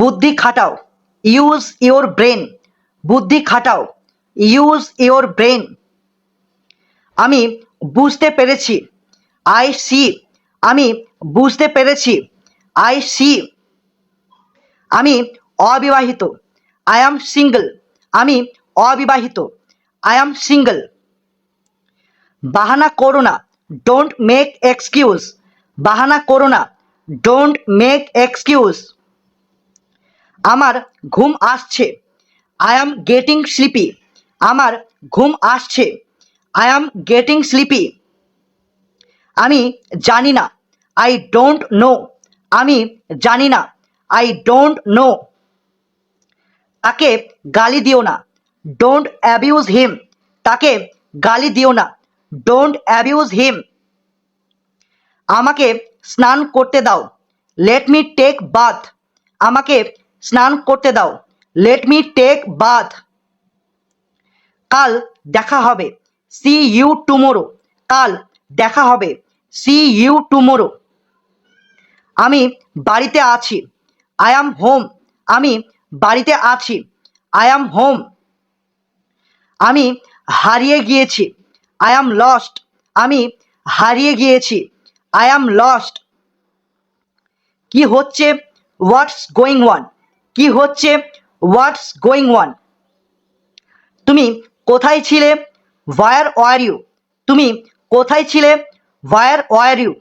বুদ্ধি খাটাও, use your brain. বুদ্ধি খাটাও, use your brain. আমি বুঝতে পেরেছি, আই সি। আমি বুঝতে পেরেছি, আই সি। আমি অবিবাহিত, আই অ্যাম সিঙ্গল। আমি অবিবাহিত, আই অ্যাম সিঙ্গল। বাহানা করো না, ডোন্ট মেক এক্সকিউজ। বাহানা করো না, ডোন্ট মেক এক্সকিউজ। আমার ঘুম আসছে, আই অ্যাম গেটিং স্লিপি। আমার ঘুম আসছে, আই অ্যাম গেটিং স্লিপি। আমি জানি না, আই ডোন্ট নো। আমি জানি না, আই ডোন্ট নো। তাকে গালি দিও না, ডোন্ট অ্যাবিউজ হিম। তাকে গালি দিও না, ডোন্ট অ্যাবিউজ হিম। আমাকে স্নান করতে দাও, লেট মি টেক বাথ। আমাকে স্নান করতে দাও, লেট মি টেক বাথ। কাল দেখা হবে, সি ইউ টুমোরো। কাল দেখা হবে, সি ইউ টুমোরো। আমি বাড়িতে আছি, আই অ্যাম হোম। আমি বাড়িতে আছি, আই অ্যাম হোম। আমি হারিয়ে গিয়েছি, আই অ্যাম লস্ট। আমি হারিয়ে গিয়েছি, আই অ্যাম লস্ট। কি হচ্ছে, হোয়াটস গোয়িং ওয়ান। কি হচ্ছে, হোয়াটস গোয়িং ওয়ান। তুমি কোথায় ছিলে, হোয়ার ওয়ার ইউ। তুমি কোথায় ছিলে, হোয়ার ওয়ার ইউ।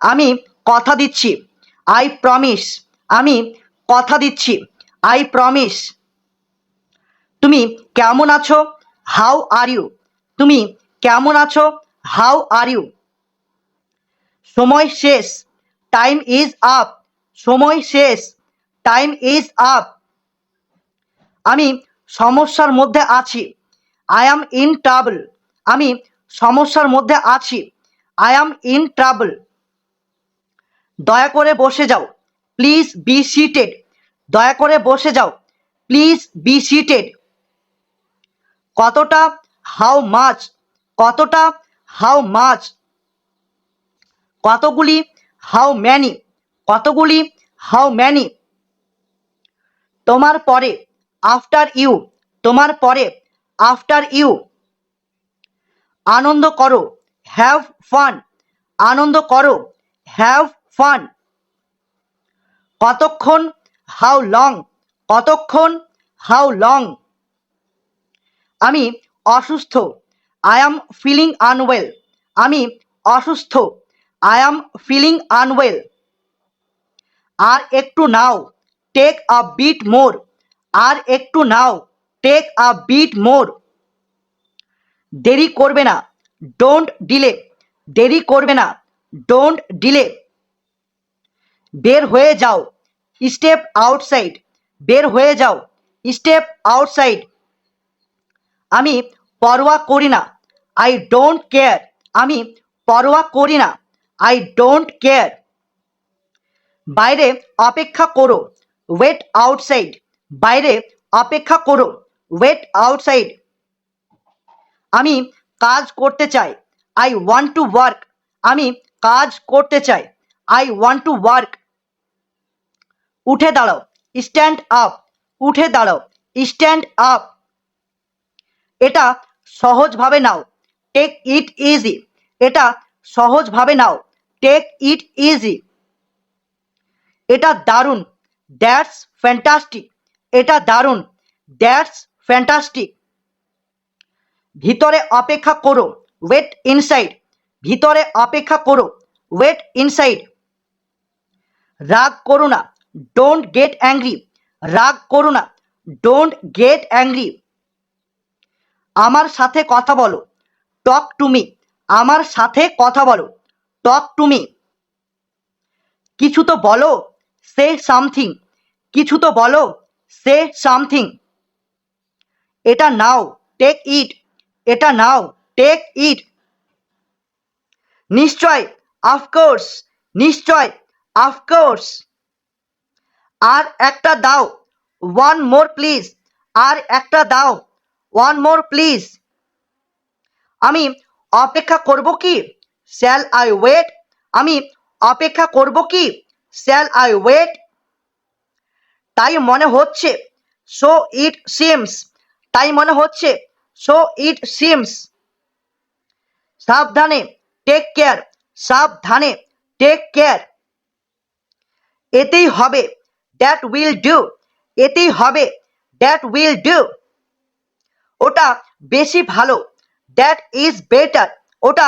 আমি কথা দিচ্ছি, আই প্রমিস। আমি কথা দিচ্ছি, আই প্রমিস। তুমি কেমন আছো, হাউ আর ইউ। তুমি কেমন আছো, হাউ আর ইউ। সময় শেষ, টাইম ইজ আপ। সময় শেষ, টাইম ইজ আপ। আমি সমস্যার মধ্যে আছি, আই অ্যাম ইন ট্রাবল। আমি সমস্যার মধ্যে আছি, আই অ্যাম ইন ট্রাবল। দয়া করে বসে যাও, প্লিজ বি সিটেড। দয়া করে বসে যাও, প্লিজ বি সিটেড। কতটা, হাউ মাচ। কতটা, হাউ মাচ। কতগুলি, হাউ ম্যানি। কতগুলি, হাউ ম্যানি। তোমার পরে, আফটার ইউ। তোমার পরে, আফটার ইউ। আনন্দ করো, হ্যাভ ফান। আনন্দ করো, হ্যাভ ফান। কতক্ষণ, হাউ লং। কতক্ষণ, হাউ লং। আমি অসুস্থ, আই অ্যাম ফিলিং আনওয়েল। আমি অসুস্থ, আই অ্যাম ফিলিং আনওয়েল। আর একটু নাও, টেক আ বিট মোর। আর একটু নাও, টেক আ বিট মোর। দেরি করবে না, ডোন্ট ডিলে। দেরি করবে না, ডোন্ট ডিলে। বের হয়ে যাও, স্টেপ আউটসাইড। বের হয়ে যাও, স্টেপ আউটসাইড। আমি পরোয়া করি না, আই ডোন্ট কেয়ার। আমি পরোয়া করি না, আই ডোন্ট কেয়ার। বাইরে অপেক্ষা করো, ওয়েট আউটসাইড। বাইরে অপেক্ষা করো, ওয়েট আউটসাইড। আমি কাজ করতে চাই, আই ওয়ান্ট টু ওয়ার্ক। আমি কাজ করতে চাই, আই ওয়ান্ট টু ওয়ার্ক। উঠে দাঁড়াও, স্ট্যান্ড আপ। উঠে দাঁড়াও, স্ট্যান্ড আপ। এটা সহজভাবে নাও, টেক ইট ইজি। এটা সহজভাবে নাও, টেক ইট ইজি। এটা দারুণ, দ্যাটস ফ্যান্টাস্টিক। এটা দারুণ, দ্যাটস ফ্যান্টাস্টিক। ভিতরে অপেক্ষা করো, ওয়েট ইনসাইড। ভিতরে অপেক্ষা করো, ওয়েট ইনসাইড। রাগ করো না, ডোন্ট গেট অ্যাংরি। রাগ করো না, ডোন্ট গেট অ্যাংরি। আমার সাথে কথা বলো, টক টু মি। আমার সাথে কথা বলো, টক টু মি। কিছু তো বলো, সে সামথিং। কিছু তো বলো, সে সামথিং। এটা নাও, টেক ইট। এটা নাও, টেক ইট। নিশ্চয়, অফকোর্স। নিশ্চয়, অফকোর্স। আর একটা দাও, ওয়ান মোর প্লিজ। আর একটা দাও, ওয়ান মোর প্লিজ। আমি অপেক্ষা করব কি, শ্যাল আই ওয়েট। আমি অপেক্ষা করব কি, শ্যাল আই ওয়েট। তাই মনে হচ্ছে, সো ইট সিমস, তাই মনে হচ্ছে, সো ইট সিমস। সাবধানে, টেক কেয়ার, সাবধানে, টেক কেয়ার। এতেই হবে, দ্যাট উইল ডু, এতেই হবে, দ্যাট উইল ডু। ওটা বেশি ভালো, দ্যাট ইজ বেটার, ওটা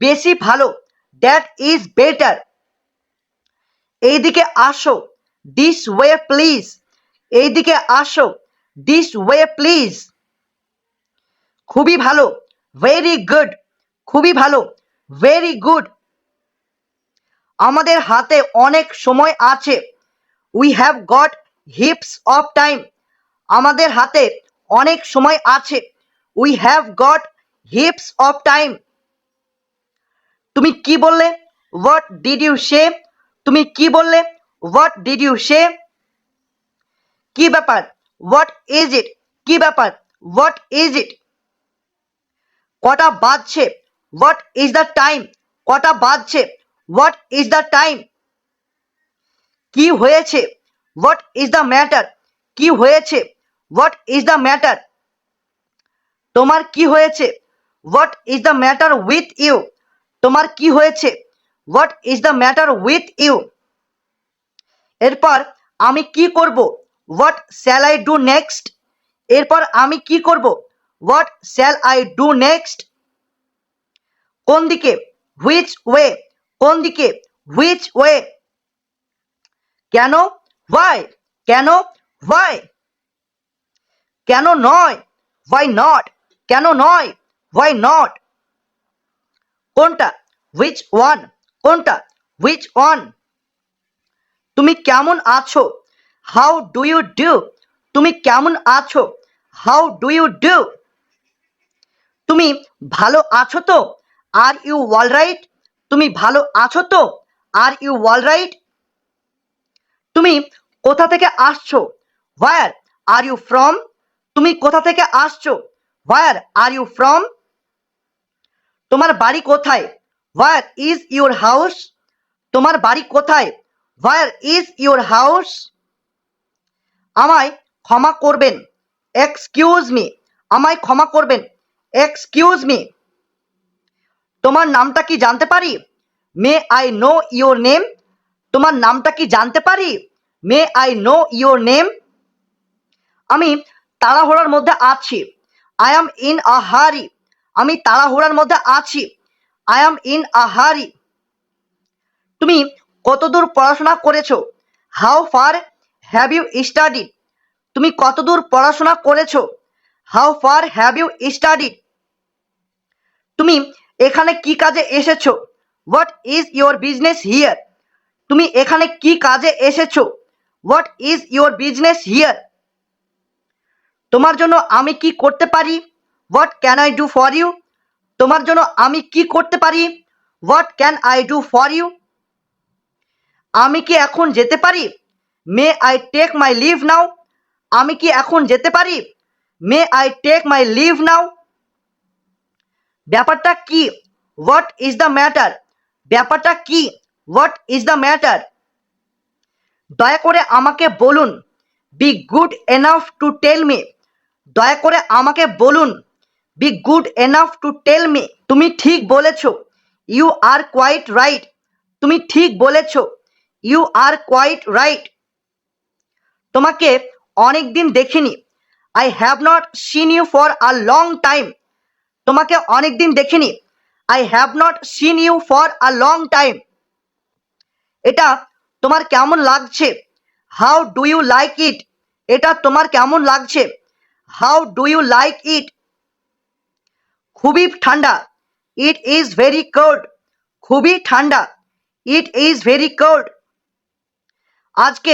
বেশি ভালো, দ্যাট ইজ বেটার। এইদিকে আসো, দিস ওয়ে প্লিজ, এইদিকে আসো, দিস ওয়ে প্লিজ। খুবই ভালো, ভেরি গুড, খুবই ভালো, ভেরি গুড। আমাদের হাতে অনেক সময় আছে, we have got heaps of time, আমাদের হাতে অনেক সময় আছে, we have got heaps of time. তুমি কি বললে, হোয়াট ডিড ইউ সে, তুমি কি বললে, হোয়াট ডিড ইউ সে। কি ব্যাপার, হোয়াট ইজ ইট, কি ব্যাপার, হোয়াট ইজ ইট। কটা বাজছে, হোয়াট ইজ দ্য টাইম, কটা বাজছে, হোয়াট ইজ দ্য টাইম। কি হয়েছে, হোয়াট ইজ দ্য ম্যাটার, কি হয়েছে, হোয়াট ইজ দ্য ম্যাটার। তোমার কি হয়েছে, what is the matter with you, তোমার কি হয়েছে, what is the matter with you. এরপর আমি কি করব, what shall I do next, এরপর আমি কি করব, what shall I do next. কোন দিকে, হুইচ ওয়ে, কোন দিকে, হুইচ ওয়ে। কেন, হোয়াই, কেন, হোয়াই। কেন নয়, হোয়াই নট, কেন নয়, হোয়াই নট। কোনটা, হুইচ ওয়ান, কোনটা, হুইচ ওয়ান। তুমি কেমন আছো, হাউ ডু ইউ ডু, তুমি কেমন আছো, হাউ ডু ইউ ডু। তুমি ভালো আছো তো, আর ইউ অল রাইট, তুমি ভালো আছো তো, আর ইউ অল রাইট। তুমি কোথা থেকে আসছো, হোয়ার আর ইউ ফ্রম, তুমি কোথা থেকে আসছো, হোয়ার আর ইউ ফ্রম। তোমার বাড়ি কোথায়, হোয়ার ইজ ইউর হাউস, তোমার বাড়ি কোথায়, হোয়ার ইজ ইউর হাউস। আমায় ক্ষমা করবেন, এক্সকিউজ মি, আমায় ক্ষমা করবেন, এক্সকিউজ মি। তোমার নামটা কি জানতে পারি, may I know your name, তোমার নামটা কি জানতে পারি, may I know your name. আমি তাড়াহুড়ার মধ্যে আছি, আই অ্যাম ইন আ হারি, আমি তাড়াহুড়ার মধ্যে আছি, আই অ্যাম ইন আ হারি। তুমি কতদূর পড়াশোনা করেছো, how far have you studied, তুমি কতদূর পড়াশোনা করেছো, how far have you studied. তুমি এখানে কি কাজে এসেছো, what is your business here, তুমি এখানে কি কাজে এসেছো, what is your business here. তোমার জন্য আমি কি করতে পারি, what can I do for you, তোমার জন্য আমি কি করতে পারি, what can I do for you. আমি কি এখন যেতে পারি, may I take my leave now, আমি কি এখন যেতে পারি, may I take my leave now. ব্যাপারটা কি, হোয়াট ইজ দ্য ম্যাটার, ব্যাপারটা কি, হোয়াট ইজ দ্য ম্যাটার। দয়া করে আমাকে বলুন, be good enough to tell me, দয়া করে আমাকে বলুন, be good enough to tell me. তুমি ঠিক বলেছ, ইউ আর কোয়াইট রাইট, তুমি ঠিক বলেছ, ইউ আর কোয়াইট রাইট। তোমাকে অনেক দিন দেখিনি, I have not seen you for a long time, তোমাকে অনেক দিন দেখিনি, I have not seen you for a long time. এটা তোমার কেমন লাগছে, how do you like it, এটা তোমার কেমন লাগছে, how do you like it. খুবই ঠান্ডা, ইট ইজ ভেরি কোল্ড, খুবই ঠান্ডা, ইট ইজ ভেরি কোল্ড। আজকে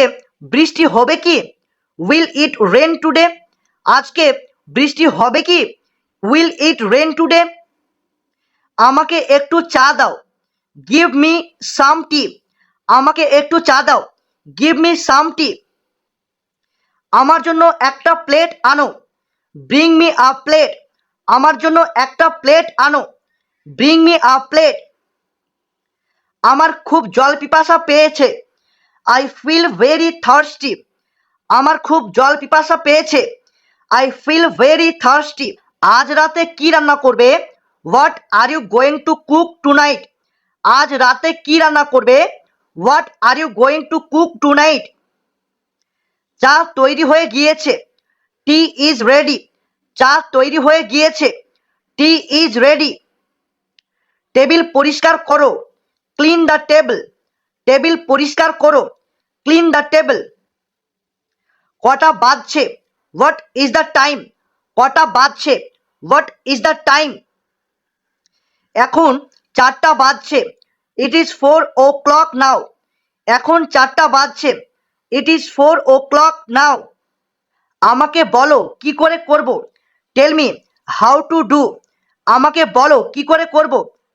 বৃষ্টি হবে কি, উইল ইট রেন টুডে, আজকে বৃষ্টি হবে কি, উইল ইট রেন টুডে। আমাকে একটু চা দাও, গিভ মি সাম টি, আমাকে একটু চা দাও, গিভ মি সাম টি। আমার জন্য একটা প্লেট আনো, ব্রিং মি আ প্লেট, আমার জন্য একটা প্লেট আনো, ব্রিং মি আ প্লেট। আমার খুব জল পিপাসা পেয়েছে, আই ফিল ভেরি থার্স্টি, আমার খুব জল পিপাসা পেয়েছে। I feel very thirsty. আজ রাতে কি রান্না করবে? What are you going to cook tonight? আজ রাতে কি রান্না করবে? What are you going to cook tonight? চা তৈরি হয়ে গিয়েছে। Tea is ready. চা তৈরি হয়ে গিয়েছে। Tea is ready. টেবিল পরিষ্কার করো। Clean the table. টেবিল পরিষ্কার করো। Clean the table. কটা বাজছে? What is the time? কটা বাজছে? What is the time? এখন 4টা বাজছে। It is 4 o'clock now. এখন 4টা বাজছে। It is 4 o'clock now. আমাকে বলো কি করে করব? Tell me how to do. আমাকে বলো কি করে করব?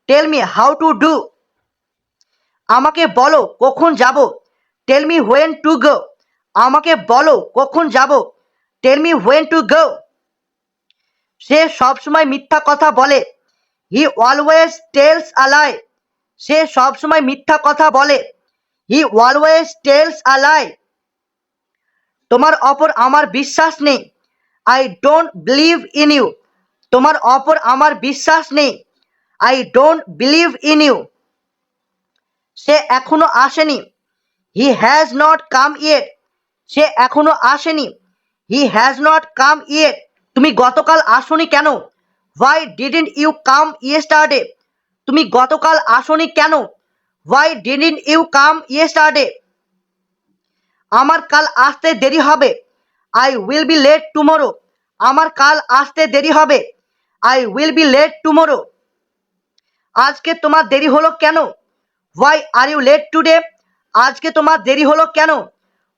Tell me how to do. আমাকে বলো কখন যাব? Tell me when to go. আমাকে বলো কখন যাব? Tell me when to go. সে সবসময় মিথ্যা কথা বলে। হি অলওয়েজ টেলস আ লাই। সে সবসময় মিথ্যা কথা বলে। He always tells a lie. তোমার অপর আমার বিশ্বাস নেই। I don't believe in you. তোমার অপর আমার বিশ্বাস নেই। I don't believe in you. সে এখনো আসেনি। He has not come yet. সে এখনো আসেনি। He has not come yet. তুমি গতকাল আসোনি কেন? Why didn't you come yesterday? তুমি গতকাল আসোনি কেন? Why didn't you come yesterday? আমার কাল আসতে দেরি হবে। I will be late tomorrow. আমার কাল আসতে দেরি হবে। I will be late tomorrow. আজকে তোমার দেরি হলো কেন? Why are you late today? আজকে তোমার দেরি হলো কেন?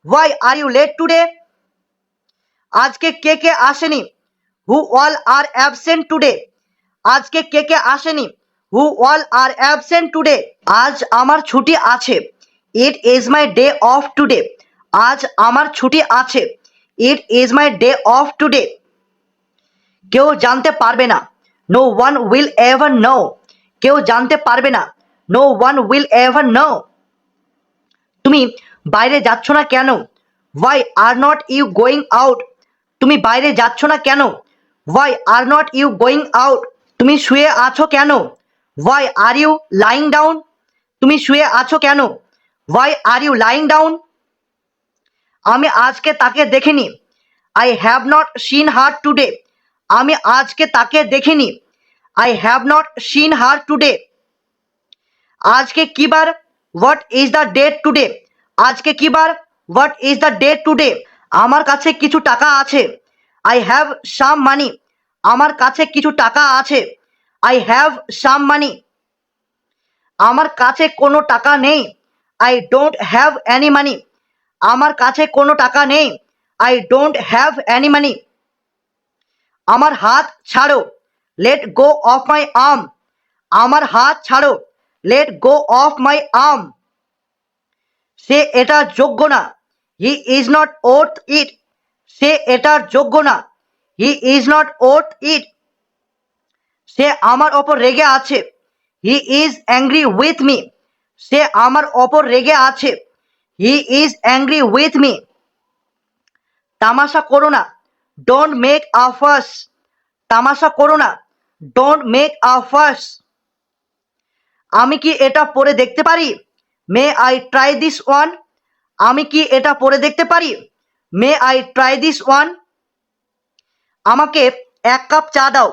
Why are you late today? আজকে কে কে আসেনি? Who all are absent today? আজকে কে কে আসেনি? Who all are absent today? আজ আমার ছুটি আছে। It is my day off today. আজ আমার ছুটি আছে। It is my day off today. কেউ জানতে পারবে না। No one will ever know. কেউ জানতে পারবে না। No one will ever know. তুমি বাইরে যাচ্ছ না কেন? Why are not you going out? তুমি বাইরে যাচ্ছ না কেন? Why are not you going out? তুমি শুয়ে আছো কেন? Why are you lying down? তুমি শুয়ে আছো কেন? Why are you lying down? আমি আজকে তাকে দেখিনি। I have not seen her today. আমি আজকে তাকে দেখিনি। I have not seen her today. আজকে কি বার? What is the date today? আজকে কি বার? What is the date today? আমার কাছে কিছু টাকা আছে। I have some money. আমার কাছে কিছু টাকা আছে। I have some money. আমার কাছে কোনো টাকা নেই। I don't have any money. আমার কাছে কোনো টাকা নেই। I don't have any money. আমার হাত ছাড়ো। Let go of my arm. আমার হাত ছাড়ো। Let go of my arm. সে এটার যোগ্য না। He is not worth it. সে এটার যোগ্য না। He is not worth it. সে আমার ওপর রেগে আছে। He is angry with me. সে আমার ওপর রেগে আছে। He is angry with me. তামাশা করো না। Don't make a fuss. তামাশা করো না। Don't make a fuss. আমি কি এটা পরে দেখতে পারি? May I try this one? আমি কি এটা পরে দেখতে পারি? May I try this one? আমাকে 1 কাপ চা দাও।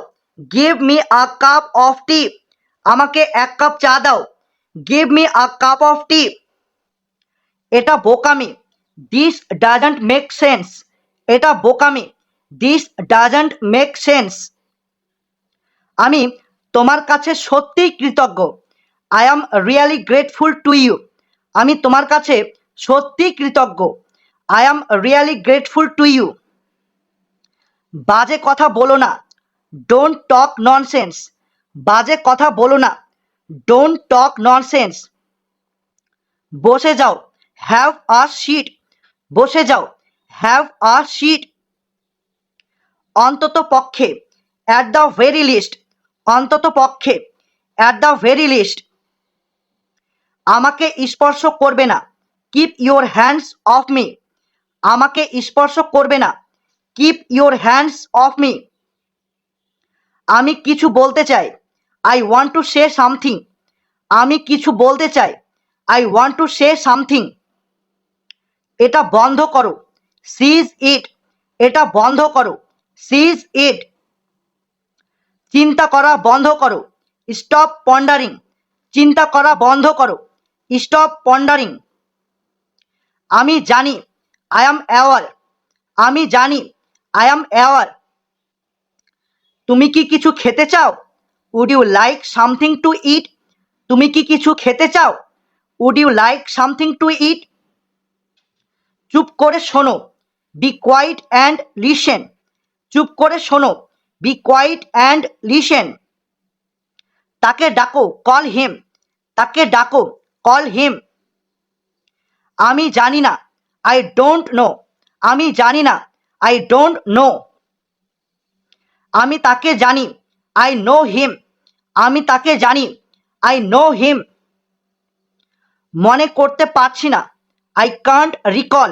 Give me a cup of tea. আমাকে 1 কাপ চা দাও। Give me a cup of tea. এটা বোকামি। This doesn't make sense. এটা বোকামি। This doesn't make sense. আমি তোমার কাছে সত্যিই কৃতজ্ঞ। I am really grateful to you. আমি তোমার কাছে সত্যিই কৃতজ্ঞ। I am really grateful to you. বাজে কথা বলো না। Don't talk nonsense. বাজে কথা বলো না। Don't talk nonsense. বসে যাও। Have a seat. বসে যাও। Have a seat. অন্তত পক্ষে। At the very least. অন্তত পক্ষে। At the very least. আমাকে স্পর্শ করবে না। Keep your hands off me. আমাকে স্পর্শ করবে না। Keep your hands off me. আমি কিছু বলতে চাই। I want to say something. আমি কিছু বলতে চাই। I want to say something. এটা বন্ধ করো। সিজ ইট। এটা বন্ধ করো। সিজ ইট। চিন্তা করা বন্ধ করো। Stop pondering. চিন্তা করা বন্ধ করো। Stop pondering. আমি জানি। I am aware. আমি জানি। I am aware. তুমি কি কিছু খেতে চাও? Would you like something to eat? তুমি কি কিছু খেতে চাও? Would you like something to eat? চুপ করে শোনো। Be quiet and listen. চুপ করে শোনো। Be quiet and listen. তাকে ডাকো। Call him. তাকে ডাকো। Call him. আমি জানি না। I don't know. আমি জানি না। I don't know. আমি তাকে জানি। I know him. আমি তাকে জানি। I know him. মনে করতে পারছি না। I Kant recall.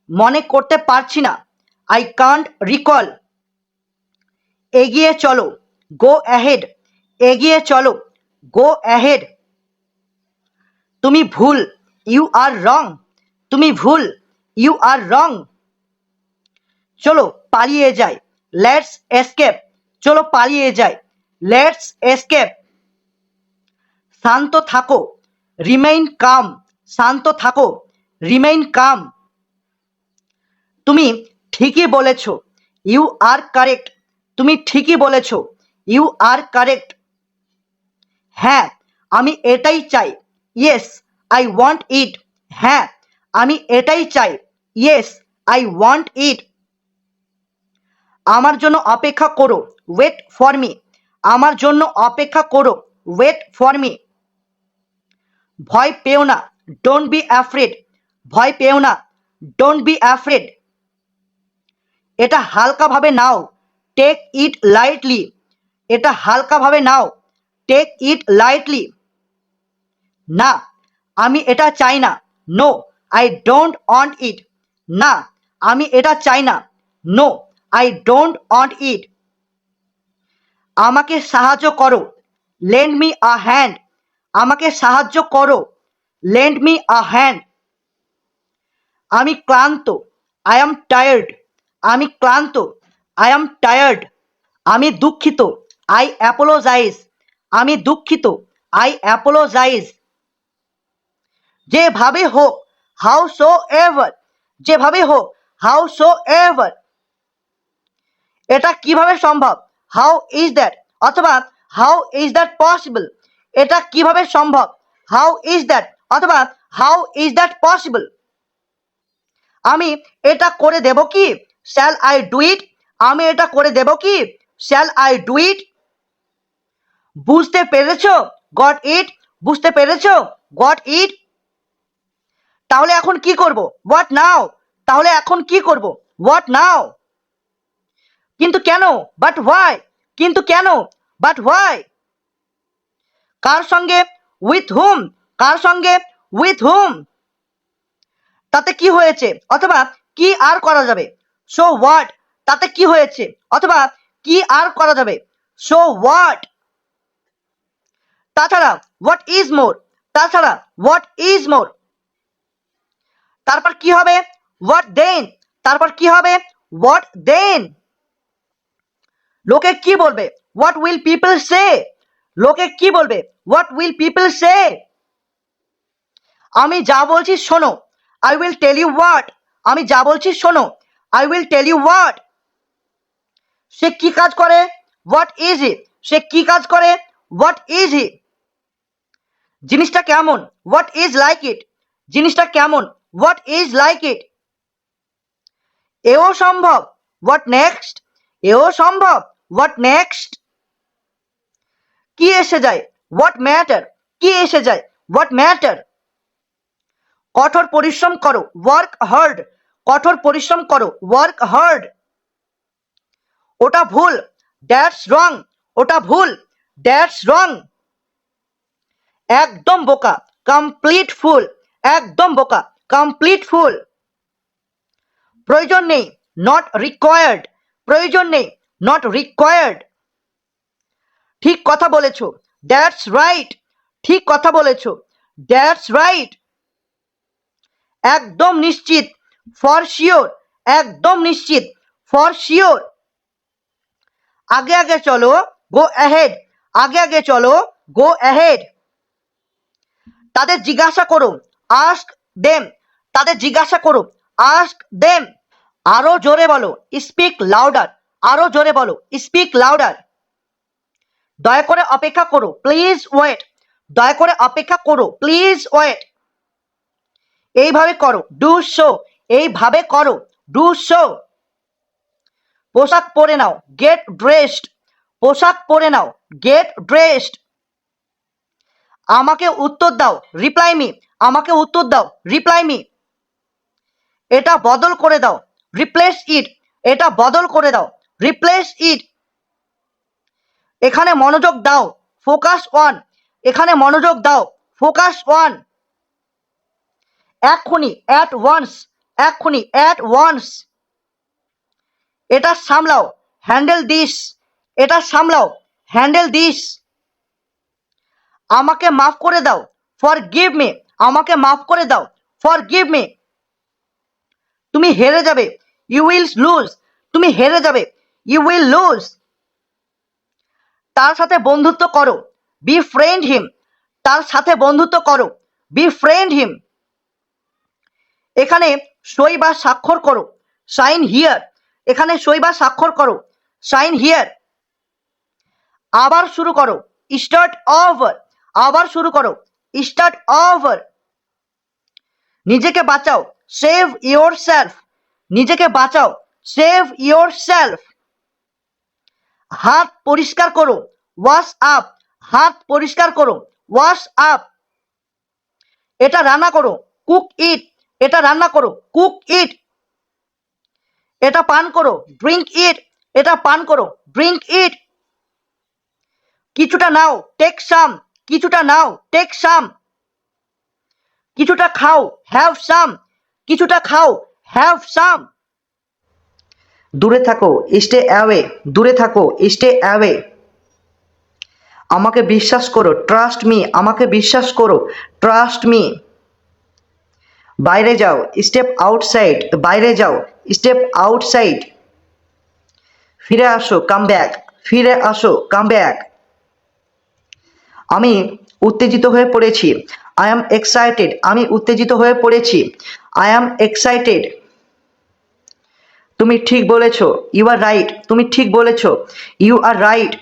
মনে করতে পারছি না। I Kant recall. এগিয়ে চলো। Go ahead. এগিয়ে চলো। Go ahead. তুমি ভুল। ইউ আর রং। তুমি ভুল। ইউ আর রং। চলো পালিয়ে যাই। Let's escape. চলো পালিয়ে যাই। Let's escape. শান্ত থাকো। Remain calm. শান্ত থাকো। Remain calm. তুমি ঠিকই বলেছ। You are correct. তুমি ঠিকই বলেছ। You are correct. হ্যাঁ, আমি এটাই চাই। Yes, I want it. হ্যাঁ, আমি এটাই চাই। Yes, I want it. আমার জন্য অপেক্ষা করো। Wait for me. আমার জন্য অপেক্ষা করো। Wait for me. ভয় পেও না। Don't be afraid. ভয় পেও না। Don't be afraid. এটা হালকাভাবে নাও। Take it lightly. এটা হালকাভাবে নাও। Take it lightly. না, আমি এটা চাই না। No, I don't want it. না, আমি এটা চাই না। No, I don't want it. আমাকে সাহায্য করো। Lend me a hand. আমাকে সাহায্য করো। Lend me a hand. আমি ক্লান্ত। I am tired. আমি ক্লান্ত। I am tired. আমি দুঃখিত। I apologise. আমি দুঃখিত। I apologise. যেভাবে হোক। How so ever. যেভাবে হোক। How so ever. এটা কিভাবে সম্ভব? How is that. অথবা হাউ ইজ দ্যাট পসিবল। এটা কিভাবে সম্ভব? How is that. অথবা হাউ ইজ দ্যাট পসিবল। আমি এটা করে দেব কি? Shall I do it. আমি এটা করে দেব কি? Shall I do it. বুঝতে পেরেছো? Got it. বুঝতে পেরেছো? Got it. তাহলে এখন কি করব? হোয়াট নাও। তাহলে এখন কি করব? হোয়াট নাও। কিন্তু কেন? But why. কিন্তু কেন? But why. কার সঙ্গে? With whom. কার সঙ্গে? With whom. তাতে কি হয়েছে? অথবা কি আর করা যাবে? So what. তাতে কি হয়েছে? অথবা কি আর করা যাবে? So what. তাছাড়া হোয়াট ইজ মোর। তাছাড়া হোয়াট ইজ মোর। তারপর কি হবে? What then. তারপর কি হবে? What then. লোকে কি বলবে? What will people say. লোকে কি বলবে? What will people say. আমি যা বলছি শোনো। I will tell you what. আমি যা বলছি শোনো। I will tell you what. সে কি কাজ করে? What is he. সে কি কাজ করে? What is he. জিনিসটা কেমন? What is like it. জিনিসটা কেমন? What is like it. এও সম্ভব। What next. এও সম্ভব। What next. কি এসে যায়? What matter. কি এসে যায়? What matter. কঠোর পরিশ্রম করো। Work hard. কঠোর পরিশ্রম করো। Work hard. ওটা ভুল। দ্যাটস রং। ওটা ভুল। দ্যাটস রং। একদম বোকা। Complete full. একদম বোকা। Complete full. প্রয়োজন নেই, নট রিকোয়ার্ড, প্রয়োজন নেই, নট রিকোয়ার্ড। ঠিক কথা বলেছো, দ্যাটস রাইট, ঠিক কথা বলেছো, দ্যাটস রাইট। একদম নিশ্চিত, ফর শিওর, একদম নিশ্চিত, ফর শিওর। আগে আগে চলো, গো অ্যাহেড, আগে আগে চলো, গো অ্যাহেড। তাদের জিজ্ঞাসা করো, আস্ক দেম, তাদের জিজ্ঞাসা করো, আস্ক দেম। আরো জোরে বলো, স্পিক লাউডার, আরো জোরে বলো, স্পিক লাউডার। দয়া করে অপেক্ষা করো, প্লিজ ওয়েট, দয়া করে অপেক্ষা করো, প্লিজ ওয়েট। এইভাবে করো, ডু শো, এইভাবে করো, ডু শো। পোশাক পরে নাও, গেট ড্রেসড, পোশাক পরে নাও, গেট ড্রেসড। আমাকে উত্তর দাও, রিপ্লাই মি, আমাকে উত্তর দাও, রিপ্লাই মি। এটা বদল করে দাও, রিপ্লেস ইট, এটা বদল করে দাও, রিপ্লেস ইট। এখানে মনোযোগ দাও, ফোকাস ওয়ান, এখানে মনোযোগ দাও, ফোকাস ওয়ান। এক্ষুনি, অ্যাট ওয়ান্স, এক্ষুনি, অ্যাট ওয়ান্স। এটা সামলাও, হ্যান্ডেল দিস, এটা সামলাও, হ্যান্ডেল দিস। আমাকে মাফ করে দাও, ফর গিভ মি, আমাকে মাফ করে দাও, ফর গিভ মি। তুমি হেরে যাবে, ইউ উইল লুজ, তুমি হেরে যাবে, ইউ উইল লুজ। তার সাথে বন্ধুত্ব করো, বি ফ্রেন্ড হিম, তার সাথে বন্ধুত্ব করো, বি ফ্রেন্ড হিম। এখানে সই বা স্বাক্ষর করো, সাইন হিয়ার, এখানে সই বা স্বাক্ষর করো, সাইন হিয়ার। আবার শুরু করো, স্টার্ট ওভার, আবার শুরু করো, স্টার্ট ওভার। নিজেকে বাঁচাও, সেভ ইয়োর সেলফ, নিজেকে বাঁচাও, সেভ ইয়োর সেলফ। হাত পরিষ্কার করো, ওয়াশ আপ, হাত পরিষ্কার করো, ওয়াশ আপ। এটা রান্না করো, কুক ইট, এটা রান্না করো, কুক ইট। এটা পান করো, ড্রিঙ্ক ইট, এটা পান করো, ড্রিঙ্ক ইট। কিছুটা নাও, টেক সাম, কিছুটা নাও, টেক সাম। কিছুটা খাও, হ্যাভ সাম, কিছুটা খাও, হ্যাভ সাম। দূরে থাকো, স্টে অ্যাওয়ে, দূরে থাকো, স্টে অ্যাওয়ে। আমাকে বিশ্বাস করো, ট্রাস্ট মি, আমাকে বিশ্বাস করো, ট্রাস্ট মি। বাইরে যাও, স্টেপ আউটসাইড, বাইরে যাও, স্টেপ আউটসাইড। ফিরে আসো, কাম ব্যাক, ফিরে আসো, কাম ব্যাক। আমি উত্তেজিত হয়ে পড়েছি, আই অ্যাম এক্সাইটেড, আমি উত্তেজিত হয়ে পড়েছি, আই অ্যাম এক্সাইটেড। তুমি ঠিক বলেছ, ইউ আর রাইট, তুমি ঠিক বলেছ, ইউ আর রাইট।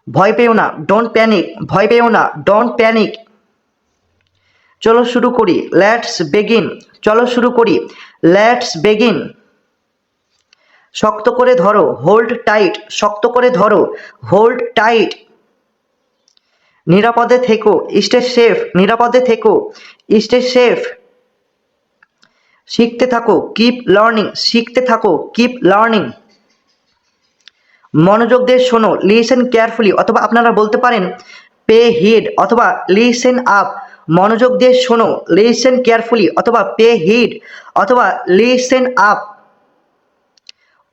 ভয় পেও না, ডোন্ট প্যানিক, ভয় পেও না, ডোন্ট প্যানিক। চলো শুরু করি, লেটস বেগিন, চলো শুরু করি, লেটস বেগিন। শক্ত করে ধরো, হোল্ড টাইট, শক্ত করে ধরো, হোল্ড টাইট। নিরাপদে থেকো, স্টে সেফ, নিরাপদে থেকো, স্টে সেফ। শিখতে থাকো, কিপ লার্নিং, শিখতে থাকো, কিপ লার্নিং। মনোযোগ দিয়ে শোনো, লিসেন কেয়ারফুলি, অথবা আপনারা বলতে পারেন পে হিড অথবা লিসেন আপ। মনোযোগ দিয়ে শোনো, লিসেন কেয়ারফুলি অথবা পে হিড অথবা লিসেন আপ।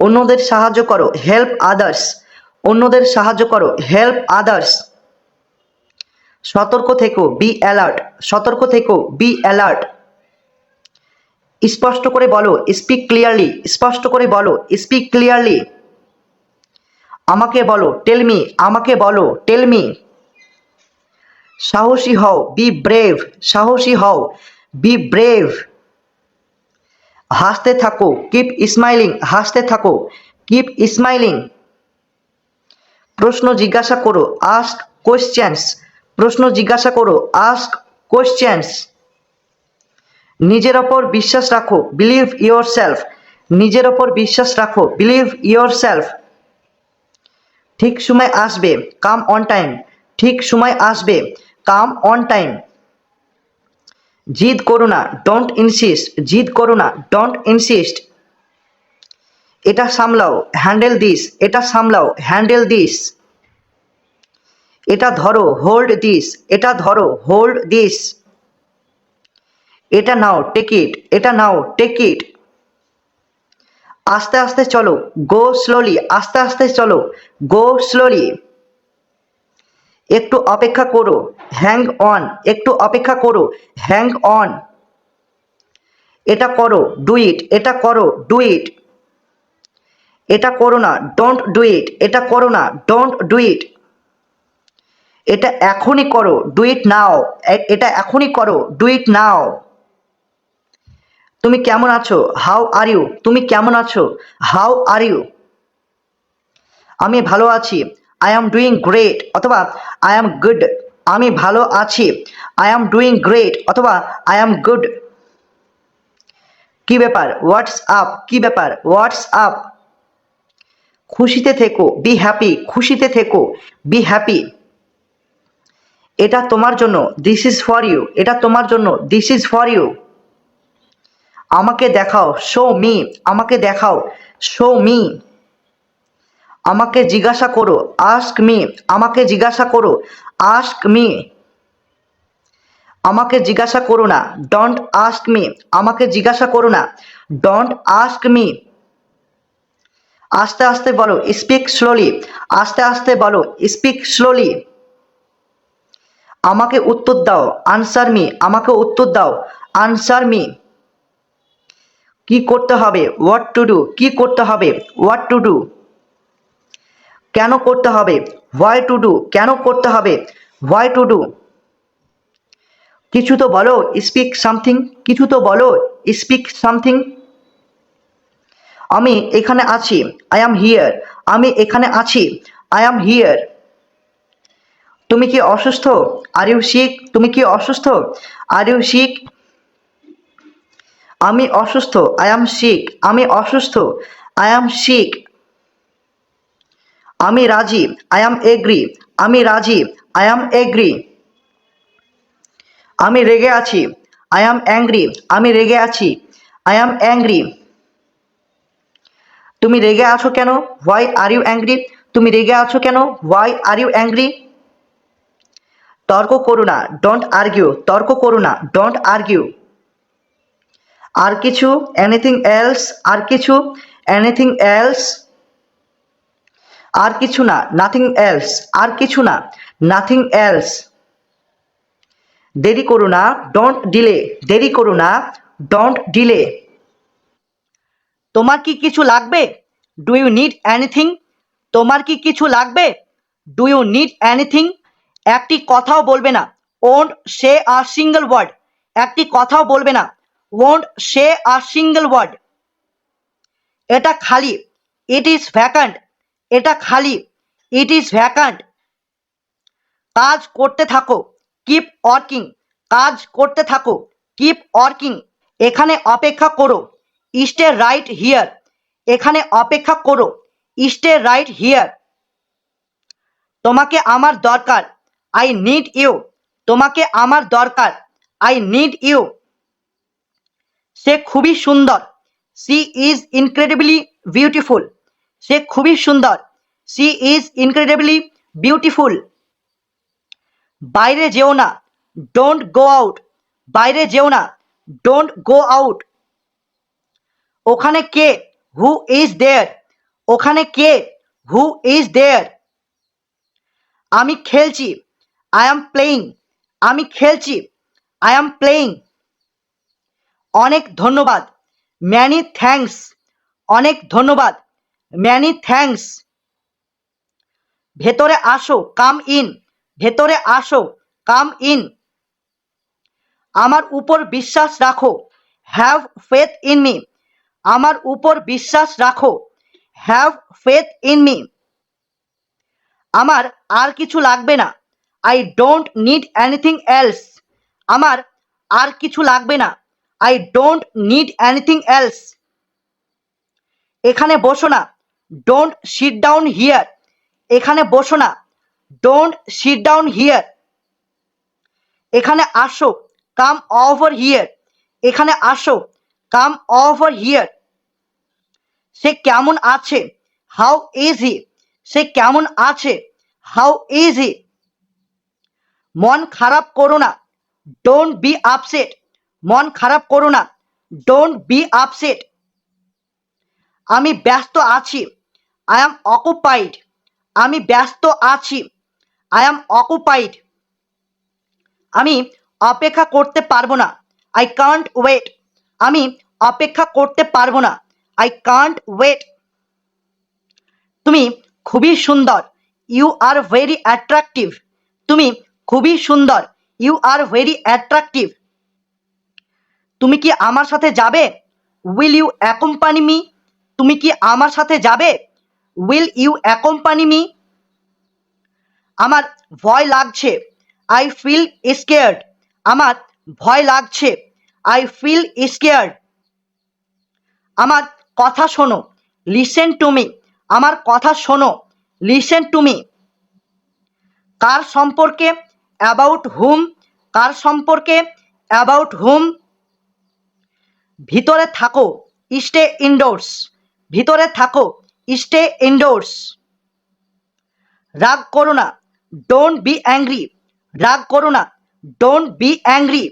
অন্যদের সাহায্য করো, হেল্প আদার্স, অন্যদের সাহায্য করো, হেল্প আদার্স। সতর্ক থেকো, বি অ্যালার্ট, সতর্ক থেকো, বি অ্যালার্ট। স্পষ্ট করে বলো, স্পিক ক্লিয়ারলি, স্পষ্ট করে বলো, স্পিক ক্লিয়ারলি। আমাকে বলো, টেল মি, আমাকে বলো, টেল মি। সাহসী হও, বি ব্রেভ, সাহসী হও, বি ব্রেভ। হাসতে থাকো, কিপ স্মাইলিং, হাসতে থাকো, কিপ স্মাইলিং। প্রশ্ন জিজ্ঞাসা করো, আস্ক কোয়েশ্চেন্স, প্রশ্ন জিজ্ঞাসা করো, আস্ক কোয়েশ্চেন্স। নিজের ওপর বিশ্বাস রাখো, বিলিভ ইয়োর সেলফ, নিজের ওপর বিশ্বাস রাখো, বিলিভ ইয়োর সেলফ। ঠিক সময় আসবে, কাম অন টাইম, ঠিক সময় আসবে, কাম অন টাইম। জিদ করো না, ডোন্ট ইনসিস্ট, জিদ করো না, ডোন্ট ইনসিস্ট। এটা সামলাও, হ্যান্ডেল দিস, এটা সামলাও, হ্যান্ডেল দিস। এটা ধরো, হোল্ড দিস, এটা ধরো, হোল্ড দিস। এটা নাও, টেক ইট, এটা নাও, টেক ইট। আস্তে আস্তে চলো, গো স্লোলি, আস্তে আস্তে চলো, গো স্লোলি। একটু অপেক্ষা করো, হ্যাং অন, একটু অপেক্ষা করো, হ্যাং অন। এটা করো, ডু ইট, এটা করো, ডু ইট। এটা করো না, ডোন্ট ডু ইট, এটা করো না, ডোন্ট ডু ইট। এটা এখনই করো, ডু ইট নাও, এটা এখনই করো, ডু ইট নাও। তুমি কেমন আছো, হাউ আর ইউ, তুমি কেমন আছো, হাউ আর ইউ। আমি ভালো আছি, আই অ্যাম ডুইং গ্রেট অথবা আই অ্যাম গুড। আমি ভালো আছি, আই অ্যাম ডুইং গ্রেট অথবা আই অ্যাম গুড। কি ব্যাপার, হোয়াটস আপ, কি ব্যাপার, হোয়াটস আপ। খুশিতে থেকো, বি হ্যাপি, খুশিতে থেকো, বি হ্যাপি। এটা তোমার জন্য, দিস ইজ ফর ইউ, এটা তোমার জন্য, দিস ইজ ফর ইউ। আমাকে দেখাও, শো মি, আমাকে দেখাও, শো মি। আমাকে জিজ্ঞাসা করো, আস্ক মি, আমাকে জিজ্ঞাসা করো, আস্ক মি। আমাকে জিজ্ঞাসা করো না, ডোন্ট আস্ক মি, আমাকে জিজ্ঞাসা করো না, ডোন্ট আস্ক মি। আস্তে আস্তে বলো, স্পিক স্লোলি, আস্তে আস্তে বলো, স্পিক স্লোলি। আমাকে উত্তর দাও, আনসার মি, আমাকে উত্তর দাও, আনসার মি। কি করতে হবে, হোয়াট টু ডু, কি করতে হবে, হোয়াট টু ডু। কেন করতে হবে, হোয়াই টু ডু, কেন করতে হবে, হোয়াই টু ডু। কিছু তো বলো, স্পিক সামথিং, কিছু তো বলো, স্পিক সামথিং। আমি এখানে আছি, আই অ্যাম হিয়ার, আমি এখানে আছি, আই অ্যাম হিয়ার। তুমি কি অসুস্থ, আর ইউ সিক, তুমি কি অসুস্থ, আর ইউ সিক। আমি অসুস্থ, আই অ্যাম সিক, আমি অসুস্থ, আই অ্যাম সিক। আমি রাজি, আই অ্যাম এগ্রি, আমি রাজি, আই অ্যাম এগ্রি। আমি রেগে আছি, আই অ্যাম অ্যাংরি, আমি রেগে আছি, আই অ্যাম অ্যাংরি। তুমি রেগে আছো কেন, হোয়াই আর ইউ অ্যাংরি, তুমি রেগে আছো কেন, হোয়াই আর ইউ অ্যাংরি। তর্ক করো না, ডোন্ট আর্গিউ, তর্ক করো না, ডোন্ট আর্গিউ। আর কিছু, এনিথিং এলস, আর কিছু, এনিথিং এলস। আর কিছু না, নাথিং এলস, আর কিছু না, নাথিং এলস। দেরি করো না, ডোন্ট ডিলে, দেরি করো না, ডোন্ট ডিলে। তোমার কি কিছু লাগবে, ডু ইউ নিড এনিথিং, তোমার কি কিছু লাগবে, ডু ইউ নিড এনিথিং। একটি কথাও বলবে না, won't say a single word, একটি কথাও বলবে না, won't say a single word. এটা খালি, ইট ইজ ভ্যাকান্ট, এটা খালি, ইট ইজ ভ্যাকান্ট। কাজ করতে থাকো, কিপ ওয়ার্কিং, কাজ করতে থাকো, কিপ ওয়ার্কিং। এখানে অপেক্ষা করো, স্টে রাইট হিয়ার, এখানে অপেক্ষা করো, স্টে রাইট হিয়ার। তোমাকে আমার দরকার, আই নিড ইউ, তোমাকে আমার দরকার, আই নিড ইউ। সে খুবই সুন্দর, সি ইজ ইনক্রেডিবলি বিউটিফুল, সে খুবই সুন্দর, সি ইজ ইনক্রেডিবলি বিউটিফুল। বাইরে যেও না, ডোন্ট গো আউট, বাইরে যেও না, ডোন্ট গো আউট। ওখানে কে, হু ইজ দেয়ার, ওখানে কে, হু ইজ দেয়ার। আমি খেলছি, আই অ্যাম প্লেয়িং, আমি খেলছি, আই অ্যাম প্লেয়িং। অনেক ধন্যবাদ, ম্যানি থ্যাঙ্কস, অনেক ধন্যবাদ, ম্যানি থ্যাঙ্কস। ভেতরে আসো, কাম ইন, ভেতরে আসো, কাম ইন। আমার উপর বিশ্বাস রাখো, হ্যাভ ফেথ ইন মি, আমার উপর বিশ্বাস রাখো, হ্যাভ ফেথ ইন মি। আমার আর কিছু লাগবে না, I don't need anything else, আমার আর কিছু লাগবে না, I don't need anything else. এখানে বসো না, ডোন্ট সিট ডাউন হিয়ার, এখানে বসো না, ডোন্ট সিট ডাউন হিয়ার। এখানে আসো, কাম ওভার হিয়ার, এখানে আসো, কাম ওভার হিয়ার। সে কেমন আছে, হাউ ইজ হি, সে কেমন আছে, হাউ ইজ হি। মন খারাপ করো না, ডোন্ট বি আপসেট, মন খারাপ করো না, ডোন্ট বি আপসেট। আমি ব্যস্ত আছি। I am occupied. আমি ব্যস্ত আছি। I am occupied. আমি অপেক্ষা করতে পারবো না। I can't wait. আমি অপেক্ষা করতে পারবো না। I can't wait. তুমি খুবই সুন্দর। You are very attractive. তুমি খুবই সুন্দর। You are very attractive. তুমি কি আমার সাথে যাবে? Will you accompany me? তুমি কি আমার সাথে যাবে? Will you accompany me? আমার ভয় লাগছে। I feel scared. আমার ভয় লাগছে। I feel scared. আমার কথা শোনো। Listen to me. আমার কথা শোনো। Listen to me. কার সম্পর্কে? About whom. কার সম্পর্কে? About whom. ভিতরে থাকো। Stay indoors. ভিতরে থাকো। Stay indoors. রাগ করো না। Don't be angry. রাগ করো না। Don't be angry.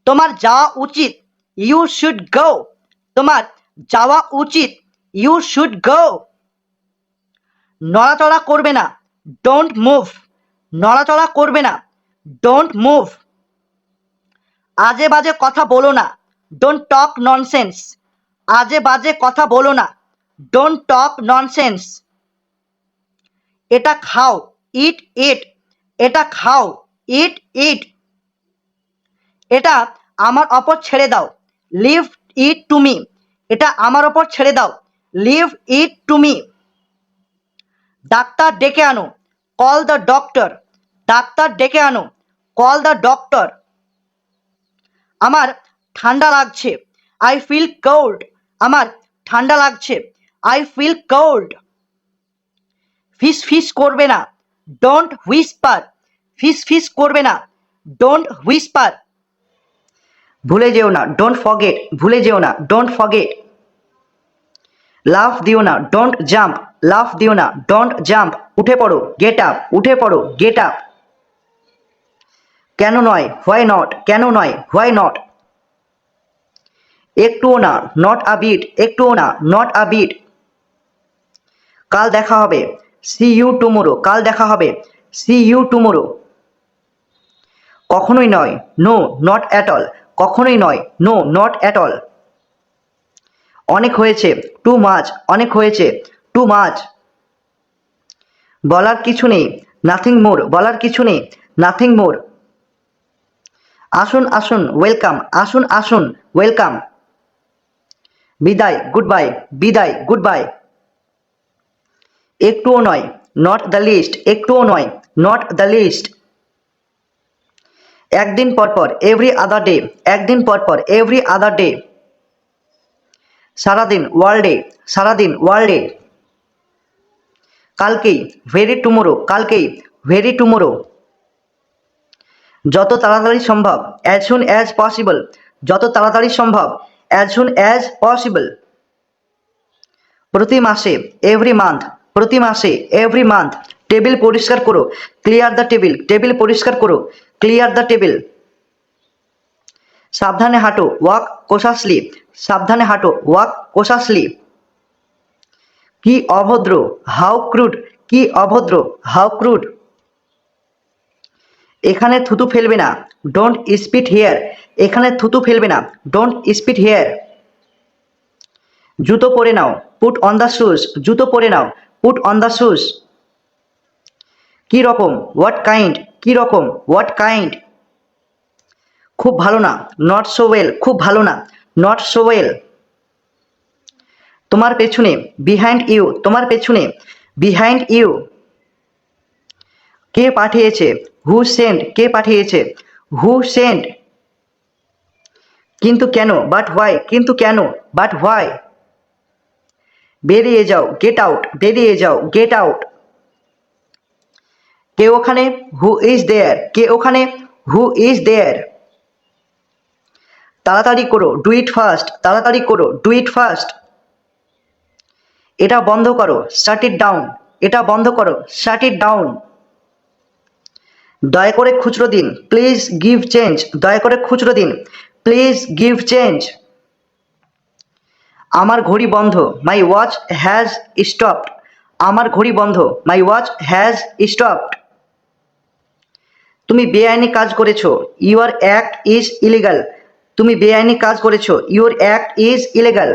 তোমার যাওয়া উচিত। You should go. তোমার যাওয়া উচিত। You should go. নড়াচড়া করবে না। Don't move. নড়াচড়া করবে না। Don't move. আজে বাজে কথা বলো না। Don't talk nonsense. আজে বাজে কথা বলো না। Don't talk nonsense. এটা খাও। ইট ইট। এটা খাও। ইট ইট। এটা আমার ওপর ছেড়ে দাও। Leave it to me. এটা আমার ওপর ছেড়ে দাও। Leave it to me. ডাক্তার ডেকে আনো। Call the doctor. ডাক্তার ডেকে আনো। Call the doctor. আমার ঠান্ডা লাগছে। I feel cold. আমার ঠান্ডা লাগছে। I feel cold. ফিস ফিস করবে না। Don't whisper. ফিস ফিস করবে না। Don't whisper. ভুলে যেও না। Don't forget. ভুলে যেও না। Don't forget. লাফ দিও না। Don't jump. লাফ দিও না। Don't jump. উঠে পড়ো। Get up. উঠে পড়ো। Get up. কেন নয়? Why not. কেন নয়? Why not. একটুও না। Not a bit. একটুও না। Not a bit. কাল দেখা হবে। See you tomorrow. কাল দেখা হবে। See you tomorrow. কখনোই নয়। No not at all. কখনোই নয়। No not at all. অনেক হয়েছে। Too much. অনেক হয়েছে। Too much. বলার কিছু নেই। Nothing more. বলার কিছু নেই। নাথিং মোর। আসুন আসুন। ওয়েলকাম। আসুন আসুন। ওয়েলকাম। বিদায়। Goodbye. বিদায়। Goodbye. একটুও নয়। Not the least. একটুও নয়। Not the least. একদিন পর পর। Every other day. একদিন পর পর। Every other day. সারাদিন। ওয়ার্ল্ডে। সারাদিন। ওয়ার্ল্ডে। কালকেই। Very tomorrow. কালকেই। Very tomorrow. যত তাড়াতাড়ি সম্ভব। As soon as possible. যত তাড়াতাড়ি সম্ভব। As soon as possible. প্রতি মাসে। Every month. প্রতি মাসে। Every month. টেবিল পরিষ্কার করো। Clear the table. টেবিল পরিষ্কার করো। Clear the table. সাবধানে হাঁটো। Walk cautiously. সাবধানে হাঁটো। Walk cautiously. কি অভদ্র। How crude. কি অভদ্র। How crude. এখানে থুতু ফেলবে না। Don't spit here. এখানে থুতু ফেলবে না। Don't spit here. জুতো পরে নাও। Put on the shoes. জুতো পরে নাও। Put on the shoes. কি রকম? What kind. কি রকম? What kind. খুব ভালো না। Not so well. খুব ভালো না। Not so well. তোমার পেছনে। Behind you. তোমার পেছনে। Behind you. কে পাঠিয়েছে? হু সেন্ড। কে পাঠিয়েছে? হু সেন্ড। কিন্তু কেন? But why. কিন্তু কেন? But why. বেরিয়ে যাও। Get out. বেরিয়ে যাও। Get out. কে ওখানে? Who is there. কে ওখানে? Who is there. তাড়াতাড়ি করো। Do it fast. তাড়াতাড়ি করো। Do it fast. এটা বন্ধ করো। শাট ইট ডাউন। এটা বন্ধ করো। শাট ইট ডাউন। দয়া করে খুচরো দিন। Please give change. দয়া করে খুচরো দিন। Please give change. আমার ঘড়ি বন্ধ, মাই ওয়াচ হ্যাজ স্টপড। আমার ঘড়ি বন্ধ, মাই ওয়াচ হ্যাজ স্টপড। তুমি বেআইনি কাজ করেছো, ইউর অ্যাক্ট ইজ ইলিগাল। তুমি বেআইনি কাজ করেছো, ইউর অ্যাক্ট ইজ ইলিগাল।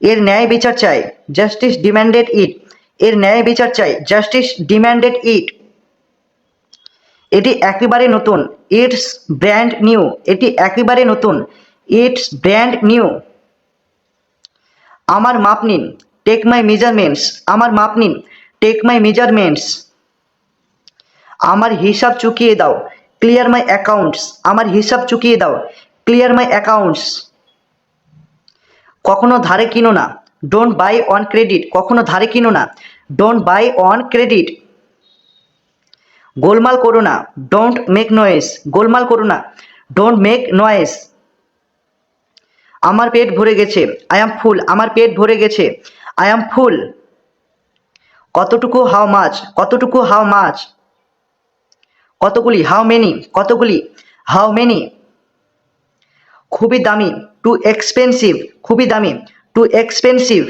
এর ন্যায় বিচার চাই, জাস্টিস ডিম্যান্ডেড ইট। এর ন্যায় বিচার চাই, জাস্টিস ডিম্যান্ডেড ইট। এটি একেবারে নতুন, ইটস ব্র্যান্ড নিউ। এটি একেবারে নতুন, ইটস ব্র্যান্ড নিউ। আমার মাপ নিন, টেক মাই মেজারমেন্টস। আমার মাপ নিন, টেক মাই মেজারমেন্টস। আমার হিসাব চুকিয়ে দাও, ক্লিয়ার মাই অ্যাকাউন্টস। আমার হিসাব চুকিয়ে দাও, ক্লিয়ার মাই অ্যাকাউন্টস। কখনো ধারে কিনো না, ডোন্ট বাই অন ক্রেডিট। কখনো ধারে কিনো না, ডোন্ট বাই অন ক্রেডিট। গোলমাল করো না, ডোন্ট মেক নয়েস। গোলমাল করো না, ডোন্ট মেক নয়েস। আমার পেট ভরে গেছে, আই অ্যাম ফুল। আমার পেট ভরে গেছে, আই অ্যাম ফুল। কতটুকু, হাউ মাচ। কতটুকু, হাউ মাচ। কতগুলি, হাউ মেনি। কতগুলি, হাউ মেনি। খুবই দামি, টু এক্সপেন্সিভ। খুবই দামি, টু এক্সপেন্সিভ।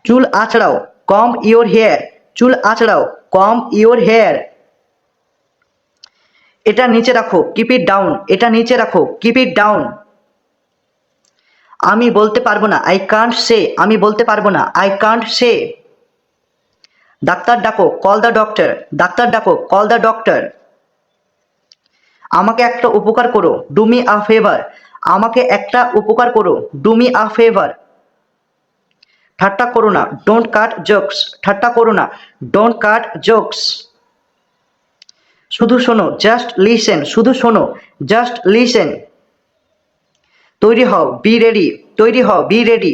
চুল আঁচড়াও, কম ইওর হেয়ার। চুল আঁচড়াও, কম ইওর হেয়ার। এটা নিচে রাখো, কিপ ইট ডাউন। এটা নিচে রাখো, কিপ ইট ডাউন। আমি বলতে পারবো না, আই কান্ট সে। আমি বলতে পারবো না, আই কান্ট সে। ডাক্তার ডাকো, কল দ্য ডক্টর। ডাক্তার ডাকো, কল দ্য ডক্টর। আমাকে একটা উপকার করো, ডু মি আ ফেভার। আমাকে একটা উপকার করো, ডু মি আ ফেভার। ঠাট্টা করো না, ডোন্ট কাট জোকস। ঠাট্টা করো না, ডোন্ট কাট জোকস। শুধু শোনো, জাস্ট লিসেন। শুধু শোনো, জাস্ট লিসেন। তৈরি হও, বি রেডি। তৈরি হও, বি রেডি।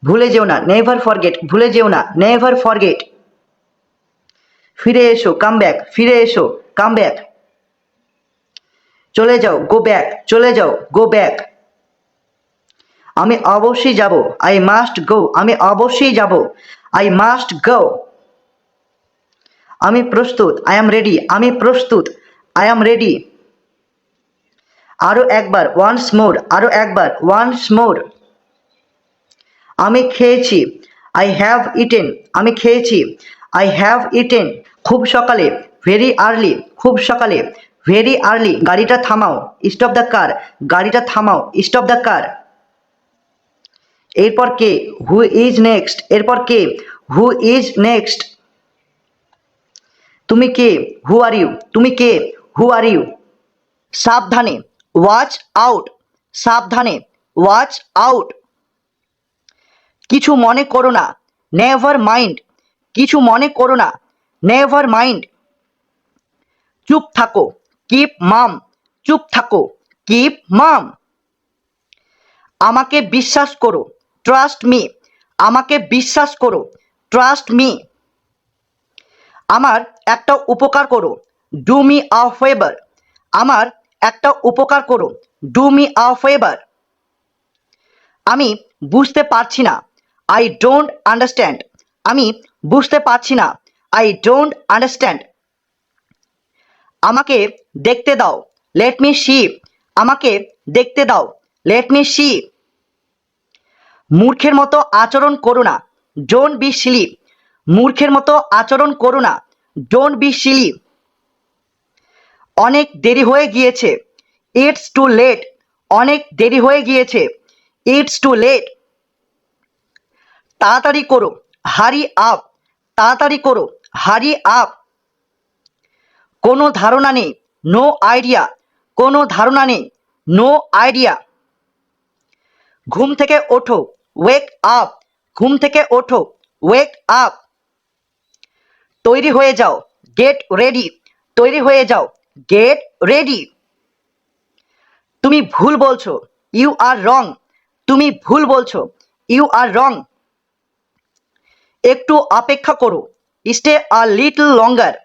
ভুলে যেও না, নেভার ফরগেট। ভুলে যেও না, নেভার ফরগেট। ফিরে এসো, কাম ব্যাক। ফিরে এসো, কাম ব্যাক। চলে যাও, গো ব্যাক। চলে যাও, গো ব্যাক। আমি অবশ্যই যাব, আই মাস্ট গো। আমি অবশ্যই যাব, আই মাস্ট গো। আমি প্রস্তুত, আই এম রেডি। আমি প্রস্তুত, আই এম রেডি। আরও একবার, ওয়ান্স মোর। আরও একবার, ওয়ান্স মোর। আমি খেয়েছি, আই হ্যাভ ইটেন। আমি খেয়েছি, আই হ্যাভ ইটেন। খুব সকালে, ভেরি আর্লি। খুব সকালে, ভেরি আর্লি। গাড়িটা থামাও, স্টপ দ্য কার। গাড়িটা থামাও, স্টপ দ্য কার। এরপর কে, হু ইজ নেক্সট। এরপর কে, হু ইজ নেক্সট। তুমি কে, হু আর ইউ। তুমি কে, হু আর ইউ। সাবধানে, ওয়াচ আউট। সাবধানে, ওয়াচ আউট। কিছু মনে করো না, নেভার মাইন্ড। কিছু মনে করো না, নেভার মাইন্ড। চুপ থাকো, কিপ মাম। চুপ থাকো, কিপ মাম। আমাকে বিশ্বাস করো, ট্রাস্ট মি। আমাকে বিশ্বাস করো, ট্রাস্ট মি। আমার একটা উপকার করো, ডু মি আ ফেভার। আমার একটা উপকার করো, ডু মি আ ফেভার। আমি বুঝতে পারছি না, আই ডোন্ট আন্ডারস্ট্যান্ড। আমি বুঝতে পারছি না, আই ডোন্ট আন্ডারস্ট্যান্ড। আমাকে দেখতে দাও, লেট মি সি। আমাকে দেখতে দাও, লেট মি সি। মূর্খের মতো আচরণ করো না, ডোন্ট বি সিলি। মূর্খের মতো আচরণ করো না, ডোন্ট বি সিলি। অনেক দেরি হয়ে গিয়েছে, ইটস টু লেট। অনেক দেরি হয়ে গিয়েছে, ইটস টু লেট। তাড়াতাড়ি করো, হারি আপ। তাড়াতাড়ি করো, হারি আপ। কোনো ধারণা নেই, নো আইডিয়া। কোনো ধারণা নেই, নো আইডিয়া। ঘুম থেকে ওঠো, ওয়েক আপ। ঘুম থেকে ওঠো, ওয়েক আপ। তৈরি হয়ে যাও, গেট রেডি। তৈরি হয়ে যাও, গেট রেডি। তুমি ভুল বলছো, ইউ আর রং। তুমি ভুল বলছো, ইউ আর রং। একটু অপেক্ষা করো, স্টে আ লিটল লঙ্গার।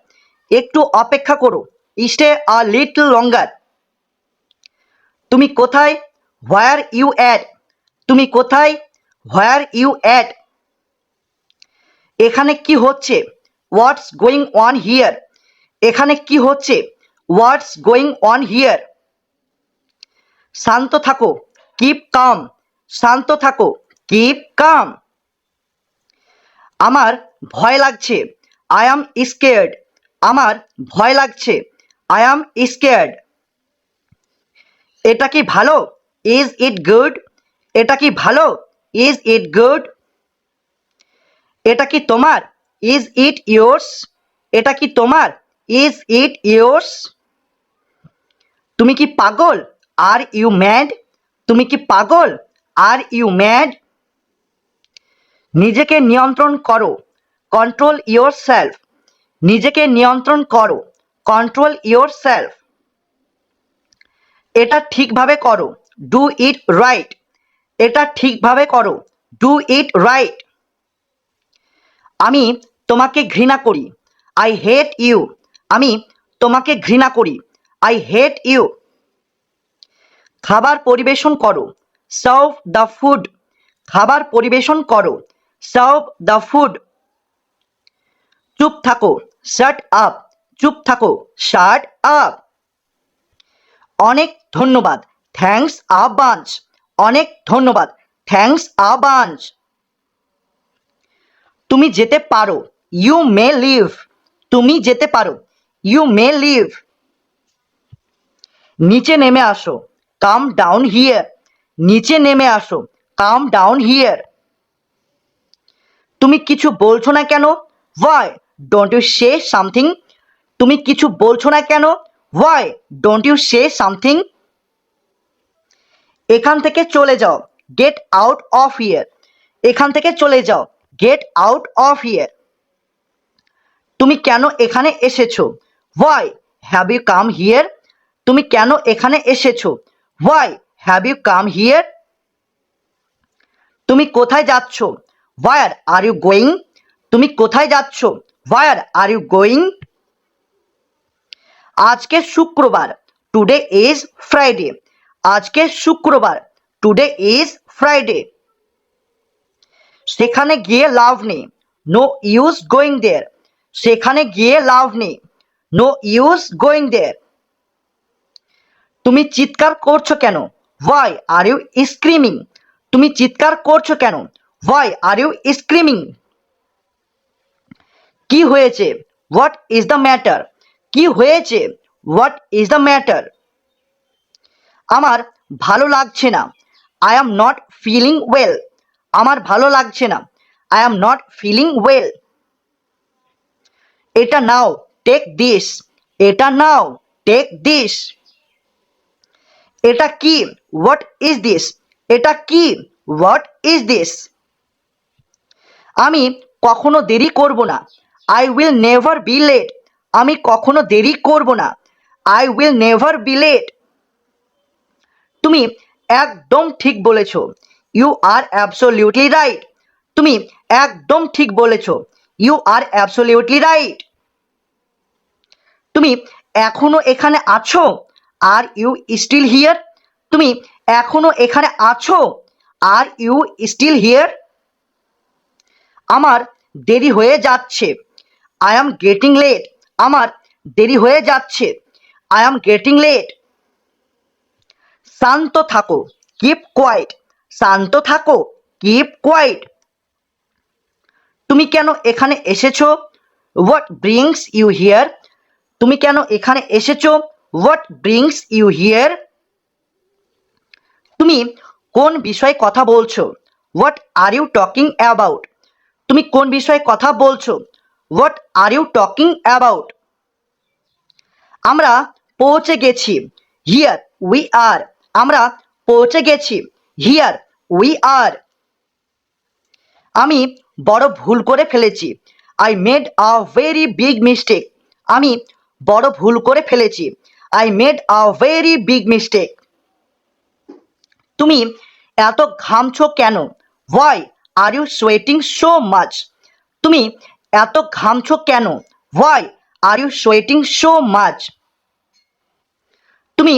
একটু অপেক্ষা করো, স্টে আ লিটল লঙ্গার। তুমি কোথায়, হোয়ার ইউ অ্যাট। তুমি কোথায়, হোয়ার ইউ অ্যাট। এখানে কি হচ্ছে, হোয়াটস গোয়িং অন হিয়ার। এখানে কি হচ্ছে, হোয়াটস গোয়িং অন হিয়ার। শান্ত থাকো, কিপ কাম। শান্ত থাকো, কিপ কাম। আমার ভয় লাগছে, আই অ্যাম স্কেয়ার্ড। আমার ভয় লাগছে, আই অ্যাম স্কেয়ার্ড। এটা কি ভালো, ইজ ইট গুড। এটা কি ভালো, ইজ ইট গুড। এটা কি তোমার, ইজ ইট ইয়োর্স। এটা কি তোমার, ইজ ইট ইয়োর্স। তুমি কি পাগল, আর ইউ ম্যাড। তুমি কি পাগল, আর ইউ ম্যাড। নিজেকে নিয়ন্ত্রণ করো, কন্ট্রোল ইয়োর সেলফ। নিজেকে নিয়ন্ত্রণ করো, কন্ট্রোল ইয়োর সেলফ। এটা ঠিকভাবে করো, ডু ইট রাইট। এটা ঠিকভাবে করো, ডু ইট রাইট। আমি তোমাকে ঘৃণা করি, আই হেট ইউ। আমি তোমাকে ঘৃণা করি, আই হেট ইউ। খাবার পরিবেশন করো, সার্ভ দ্য ফুড। খাবার পরিবেশন করো, সার্ভ দ্য ফুড। চুপ থাকো, শাট আপ। চুপ থাকো, শাট আপ। অনেক ধন্যবাদ, থ্যাঙ্কস আ বাঞ্চ। অনেক ধন্যবাদ, থ্যাঙ্কস আ বাঞ্চ। তুমি যেতে পারো, ইউ মে লিভ। তুমি যেতে পারো, ইউ মে লিভ। নিচে নেমে আসো, কাম ডাউন হিয়ার। নিচে নেমে আসো, কাম ডাউন হিয়ার। তুমি কিছু বলছো না কেন, why don't you say something. তুমি কিছু বলছো না কেন, why don't you say something. এখান থেকে চলে যাও, গেট আউট অফ হিয়ার। এখান থেকে চলে যাও, গেট আউট অফ হিয়ার। তুমি কেন এখানে এসেছো, why have you come here. তুমি কেন এখানে এসেছো, why have you come here. তুমি কোথায় যাচ্ছ, হোয়ার আর ইউ গোয়িং। তুমি কোথায় যাচ্ছ, হোয়ার আর ইউ গোয়িং। আজকে শুক্রবার, টুডে ইজ ফ্রাইডে। আজকে শুক্রবার, টুডে ইজ ফ্রাইডে। সেখানে গিয়ে লাভ নেই, নো ইউজ গোয়িং দেয়ার। সেখানে গিয়ে লাভ নেই, নো ইউজ গোয়িং দেয়ার। তুমি চিৎকার করছো কেন, হোয়াই আর ইউ স্ক্রিমিং। তুমি চিৎকার করছো কেন, হোয়াই আর ইউ স্ক্রিমিং। কি হয়েছে, হোয়াট ইজ দ্য ম্যাটার। কি হয়েছে, হোয়াট ইজ দ্য ম্যাটার। আমার ভালো লাগছে না, I am not feeling well. আমার ভালো লাগছে না, I am not feeling well. এটা নাও, টেক দিস। এটা নাও, টেক দিস। এটা কি, হোয়াট ইজ দিস। এটা কি, হোয়াট ইজ দিস। আমি কখনো দেরি করব না, I will never be late. আমি কখনো দেরি করব না, I will never be late. তুমি একদম ঠিক বলেছ, ইউ আর অ্যাবসোলিউটলি রাইট। তুমি একদম ঠিক বলেছ, ইউ আর অ্যাবসোলিউটলি রাইট। তুমি এখনো এখানে আছো, আর ইউ স্টিল হিয়ার। তুমি এখনো এখানে আছো, আর ইউ স্টিল হিয়ার। আমার দেরি হয়ে যাচ্ছে, আই অ্যাম গেটিং লেট। আমার দেরি হয়ে যাচ্ছে, আই অ্যাম গেটিং লেট। শান্ত থাকো, কিপ কোয়াইট। শান্ত থাকো, কিপ কোয়াইট। তুমি কেন এখানে এসেছো, হোয়াট ব্রিংস ইউ হিয়ার। তুমি কেন এখানে এসেছো, হোয়াট ব্রিংস ইউ হিয়ার। তুমি কোন বিষয়ে কথা বলছো, what are you talking about. তুমি কোন বিষয়ে কথা বলছো, what are you talking about. আমরা পৌঁছে গেছি, হিয়ার উই আর। আমরা পৌঁছে গেছি, হিয়ার উই আর। আমি বড় ভুল করে ফেলেছি, I made a very big mistake. আমি বড় ভুল করে ফেলেছি, I made a very big mistake. তুমি এত ঘামছো কেন, why are you sweating so much. তুমি এত ঘামছো কেন, why are you sweating so much. তুমি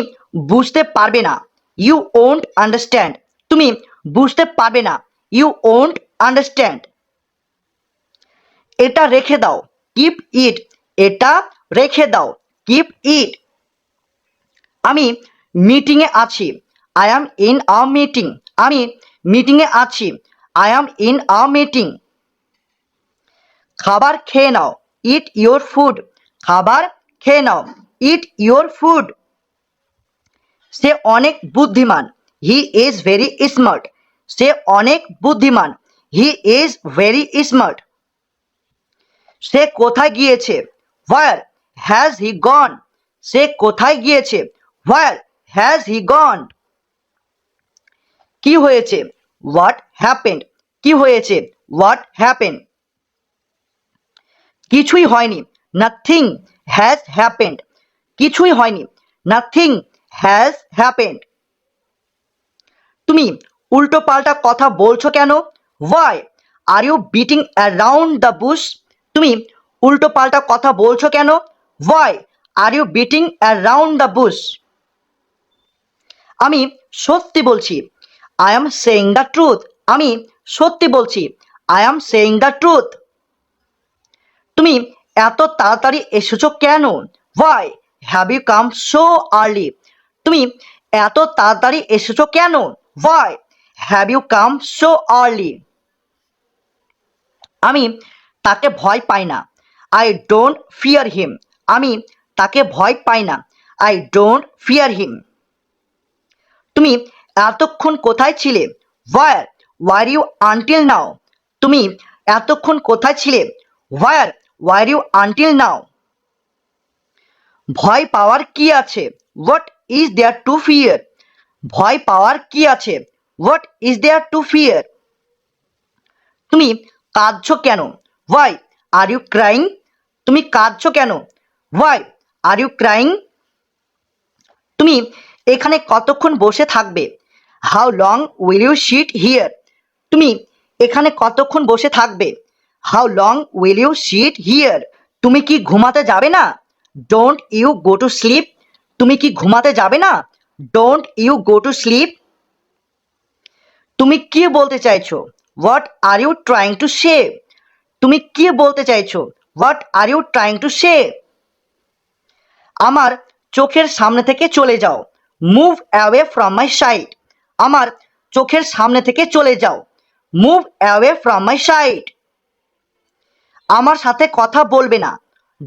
বুঝতে পারবে না, ইউ ওন্ট আন্ডারস্ট্যান্ড। তুমি বুঝতে পারবে না, ইউ ওন্ট আন্ডারস্ট্যান্ড। এটা রেখে দাও, কিপ ইট। এটা রেখে দাও, কিপ ইট। আমি মিটিংয়ে আছি, I am in a meeting, আমি মিটিংয়ে আছি। I am in a meeting. খাবার খেয়ে নাও, ইট ইয়োর ফুড, খাবার খেয়ে নাও, ইট ইয়োর ফুড। সে অনেক বুদ্ধিমান, হি ইজ ভেরি স্মার্ট, সে অনেক বুদ্ধিমান, হি ইজ ভেরি স্মার্ট। সে কোথায় গিয়েছে, হোয়ার হ্যাজ হি গন, সে কোথায় গিয়েছে, হোয়ার হ্যাজ হি গন। কি হয়েছে, হোয়াট হ্যাপেন্ড, কি হয়েছে, হোয়াট হ্যাপেন্ড। কিছুই হয়নি, নাথিং হ্যাজ হ্যাপেন্ড, কিছুই হয়নি, নাথিং হ্যাজ হ্যাপেন্ড। তুমি উল্টো পাল্টা কথা বলছো কেন, why are you beating around the bush, তুমি উল্টো পাল্টা কথা বলছো কেন, why are you beating around the bush. আমি সত্যি বলছি, I am saying the truth, আমি সত্যি বলছি, I am saying the truth. তুমি এত তাড়াতাড়ি এসেছো কেন, why have you come so early, তুমি এত তাড়াতাড়ি এসেছো কেন, why have you come so early. আমি তাকে ভয় পাই না, আই ডোন্ট ফিয়ার হিম, আমি তাকে ভয় পাই না, আই ডোন্ট ফিয়ার হিম। তুমি এতক্ষণ কোথায় ছিলে, where were you until now, তুমি এতক্ষণ কোথায় ছিলে, where were you until now. ভয় পাওয়ার কি আছে, what is there to fear, ভয় পাওয়ার কি আছে, what is there to fear. তুমি কাঁদছো কেন, হোয়াই আর ইউ ক্রাইং, তুমি কাঁদছো কেন, হোয়াই আর ইউ ক্রাইং। তুমি এখানে কতক্ষণ বসে থাকবে, how long will you sit here, তুমি এখানে কতক্ষণ বসে থাকবে, how long will you sit here. তুমি কি ঘুমাতে যাবে না, don't you go to sleep, তুমি কি ঘুমাতে যাবে না, don't you go to sleep. তুমি কি বলতে চাইছো, what are you trying to say, তুমি কি বলতে চাইছো, what are you trying to say. আমার চোখের সামনে থেকে চলে যাও, move away from my sight, আমার চোখের সামনে থেকে চলে যাও, move away from my sight. আমার সাথে কথা বলবে না,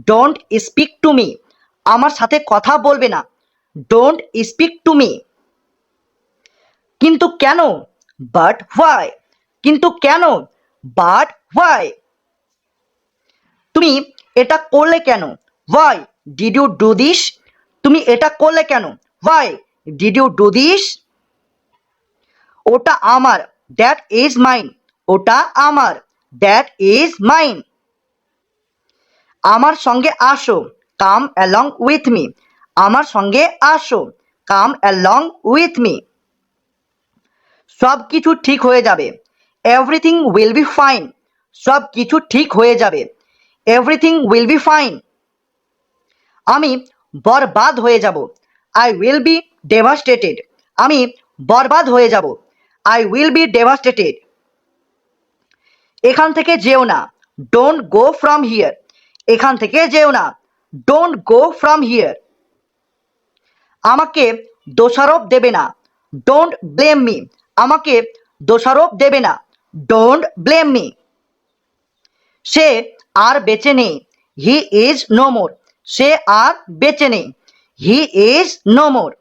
ডোন্ট স্পিক টু মি, আমার সাথে কথা বলবে না, ডোন্ট স্পিক টু মি। কিন্তু কেন, বাট হোয়াই, কিন্তু কেন, বাট হোয়াই। তুমি এটা করলে কেন, why did you do this, তুমি এটা করলে কেন, why did you do this. ওটা আমার, দ্যাট ইজ মাইন, ওটা আমার, দ্যাট ইজ মাইন। আমার সঙ্গে আসো, কাম অ্যালং উইথ মি, আমার সঙ্গে আসো, কাম অ্যালং উইথ মি। সব কিছু ঠিক হয়ে যাবে, এভরিথিং উইল বি ফাইন, সব কিছু ঠিক হয়ে যাবে, এভরিথিং উইল বি ফাইন। আমি বরবাদ হয়ে যাব, আই উইল বি ডেভাস্টেটেড, আমি বরবাদ হয়ে যাব, আই উইল বি ডেভাস্টেটেড। এখান থেকে যেও না, ডোন্ট গো ফ্রম হিয়ার, এখান থেকে যেও না, ডোন্ট গো ফ্রম হিয়ার। আমাকে দোষারোপ দেবে না, ডোন্ট ব্লেম মি, আমাকে দোষারোপ দেবে না, ডোন্ট ব্লেম মি। সে আর বেঁচে নেই, হি ইজ নো মোর, সে আর বেঁচে নেই, হি ইজ নো মোর।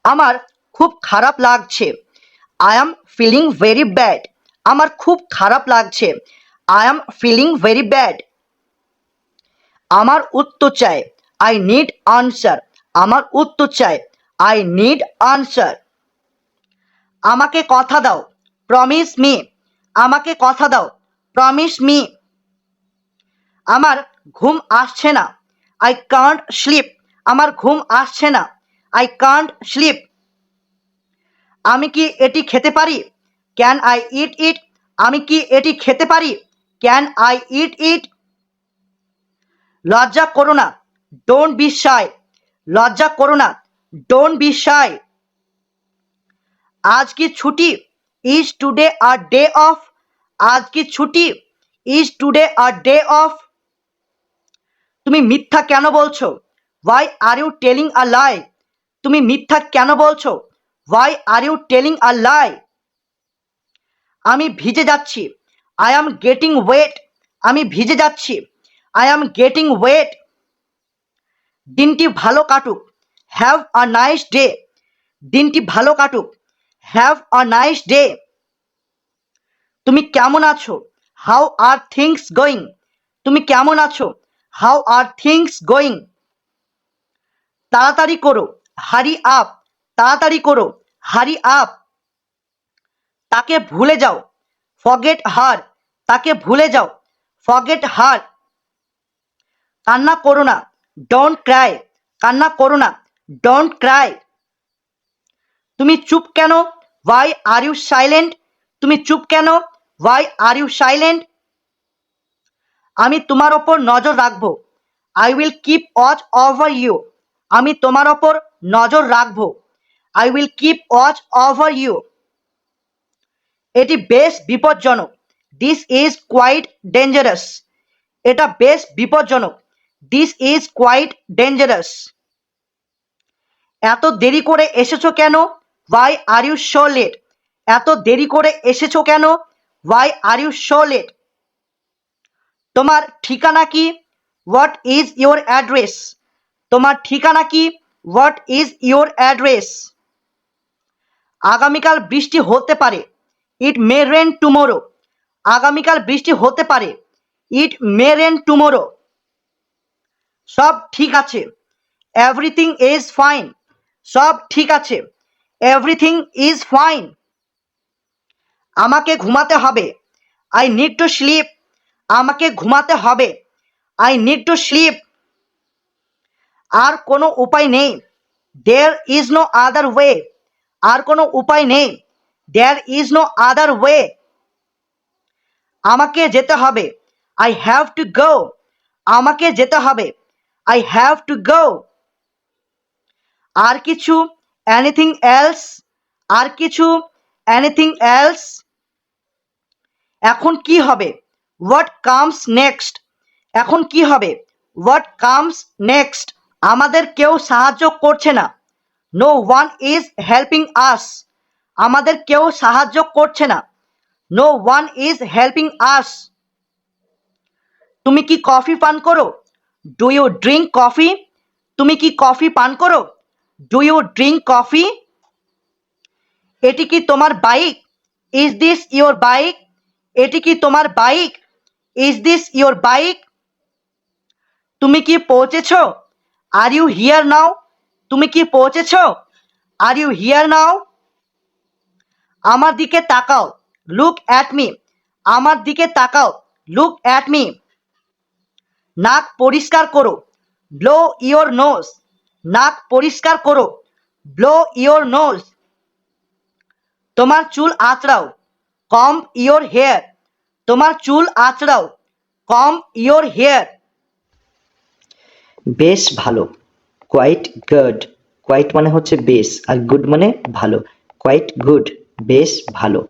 আমার খুব খারাপ লাগছে, I am feeling very bad, আমার খুব খারাপ লাগছে, I am feeling very bad. আমার উত্তর চাই, আই নিড আনসার, আমার উত্তর চাই, আই নিড আনসার। আমাকে কথা দাও, প্রমিস মি, আমাকে কথা দাও, প্রমিস মি। আমার ঘুম আসছে না, আই কান্ট স্লিপ, আমার ঘুম আসছে না, আই কান্ট স্লিপ। আমি কি এটি খেতে পারি, ক্যান আই ইট ইট, আমি কি এটি খেতে পারি, ক্যান আই ইট ইট। লজ্জা করো না, ডোন্ট বি শাই, লজ্জা করো না, ডোন্ট বি শাই। আজ কি ছুটি, is today a day of, আজ কি ছুটি, is today a day of. তুমি মিথ্যা কেন বলছো, হোয়াই আর ইউ টেলিং আ লাই, তুমি মিথ্যা কেন বলছো, Why are you telling a lie? আমি ভিজে যাচ্ছি। I am getting wet. আমি ভিজে যাচ্ছি। I am getting wet. দিনটি ভালো কাটুক। Have a nice day. দিনটি ভালো কাটুক। Have a nice day. তুমি কেমন আছো? How are things going? তুমি কেমন আছো? How are things going? তাড়াতাড়ি করো। Hurry up. তাড়াতাড়ি করো। Hurry up. তাকে ভুলে যাও। Forget her. তাকে ভুলে যাও। Forget her. কান্না করো না। Don't cry. কান্না করো না। Don't cry. তুমি চুপ কেন? Why are you silent? তুমি চুপ কেন? Why are you silent? আমি তোমার ওপর নজর রাখবো। I will keep watch over you. আমি তোমার ওপর নজর রাখবো। I will keep watch over you. এটি বেশ বিপজ্জনক। This is quite dangerous. এটা বেশ বিপজ্জনক। This is quite dangerous. এত দেরি করে এসেছো কেন? Why are you so late? এত দেরি করে এসেছো কেন? Why are you so late? তোমার ঠিকানা কি? What is your address? তোমার ঠিকানা কি? What is your address? আগামীকাল বৃষ্টি হতে পারে। It may rain tomorrow. আগামীকাল বৃষ্টি হতে পারে। It may rain tomorrow. সব ঠিক আছে। Everything is fine. সব ঠিক আছে। Everything is fine. আমাকে ঘুমাতে হবে। I need to sleep. আমাকে ঘুমাতে হবে। I need to sleep. আর কোনো উপায় নেই। There is no other way. আর কোনো উপায় নেই। There is no other way. আমাকে যেতে হবে। I have to go. আমাকে যেতে হবে। I have to go. আর কিছু? Anything else? আর কিছু? Anything else? এখন কি হবে? What comes next? এখন কি হবে? What comes next? আমাদের কেউ সাহায্য করছে না। No one is helping us. আমাদের কেউ সাহায্য করছে না। No one is helping us. তুমি কি কফি পান করো? Do you drink coffee? তুমি কি কফি পান করো? Do you drink coffee? এটি কি তোমার bike? Is this your bike? এটি কি তোমার bike? Is this your bike? তুমি কি পৌঁছেছো? Are you here now? তুমি কি পৌঁছেছো? Are you here now? আমার দিকে তাকাও। Look at me. আমার দিকে তাকাও। Look at me. নাক পরিষ্কার করো। Blow your nose. নাক পরিষ্কার করো। Blow your nose. তোমার চুল আঁচড়াও। Comb your hair. তোমার চুল আঁচড়াও। Comb your hair. বেশ ভালো। Quite good. Quite মানে হচ্ছে বেশ, আর good মানে ভালো। Quite good. বেশ ভালো।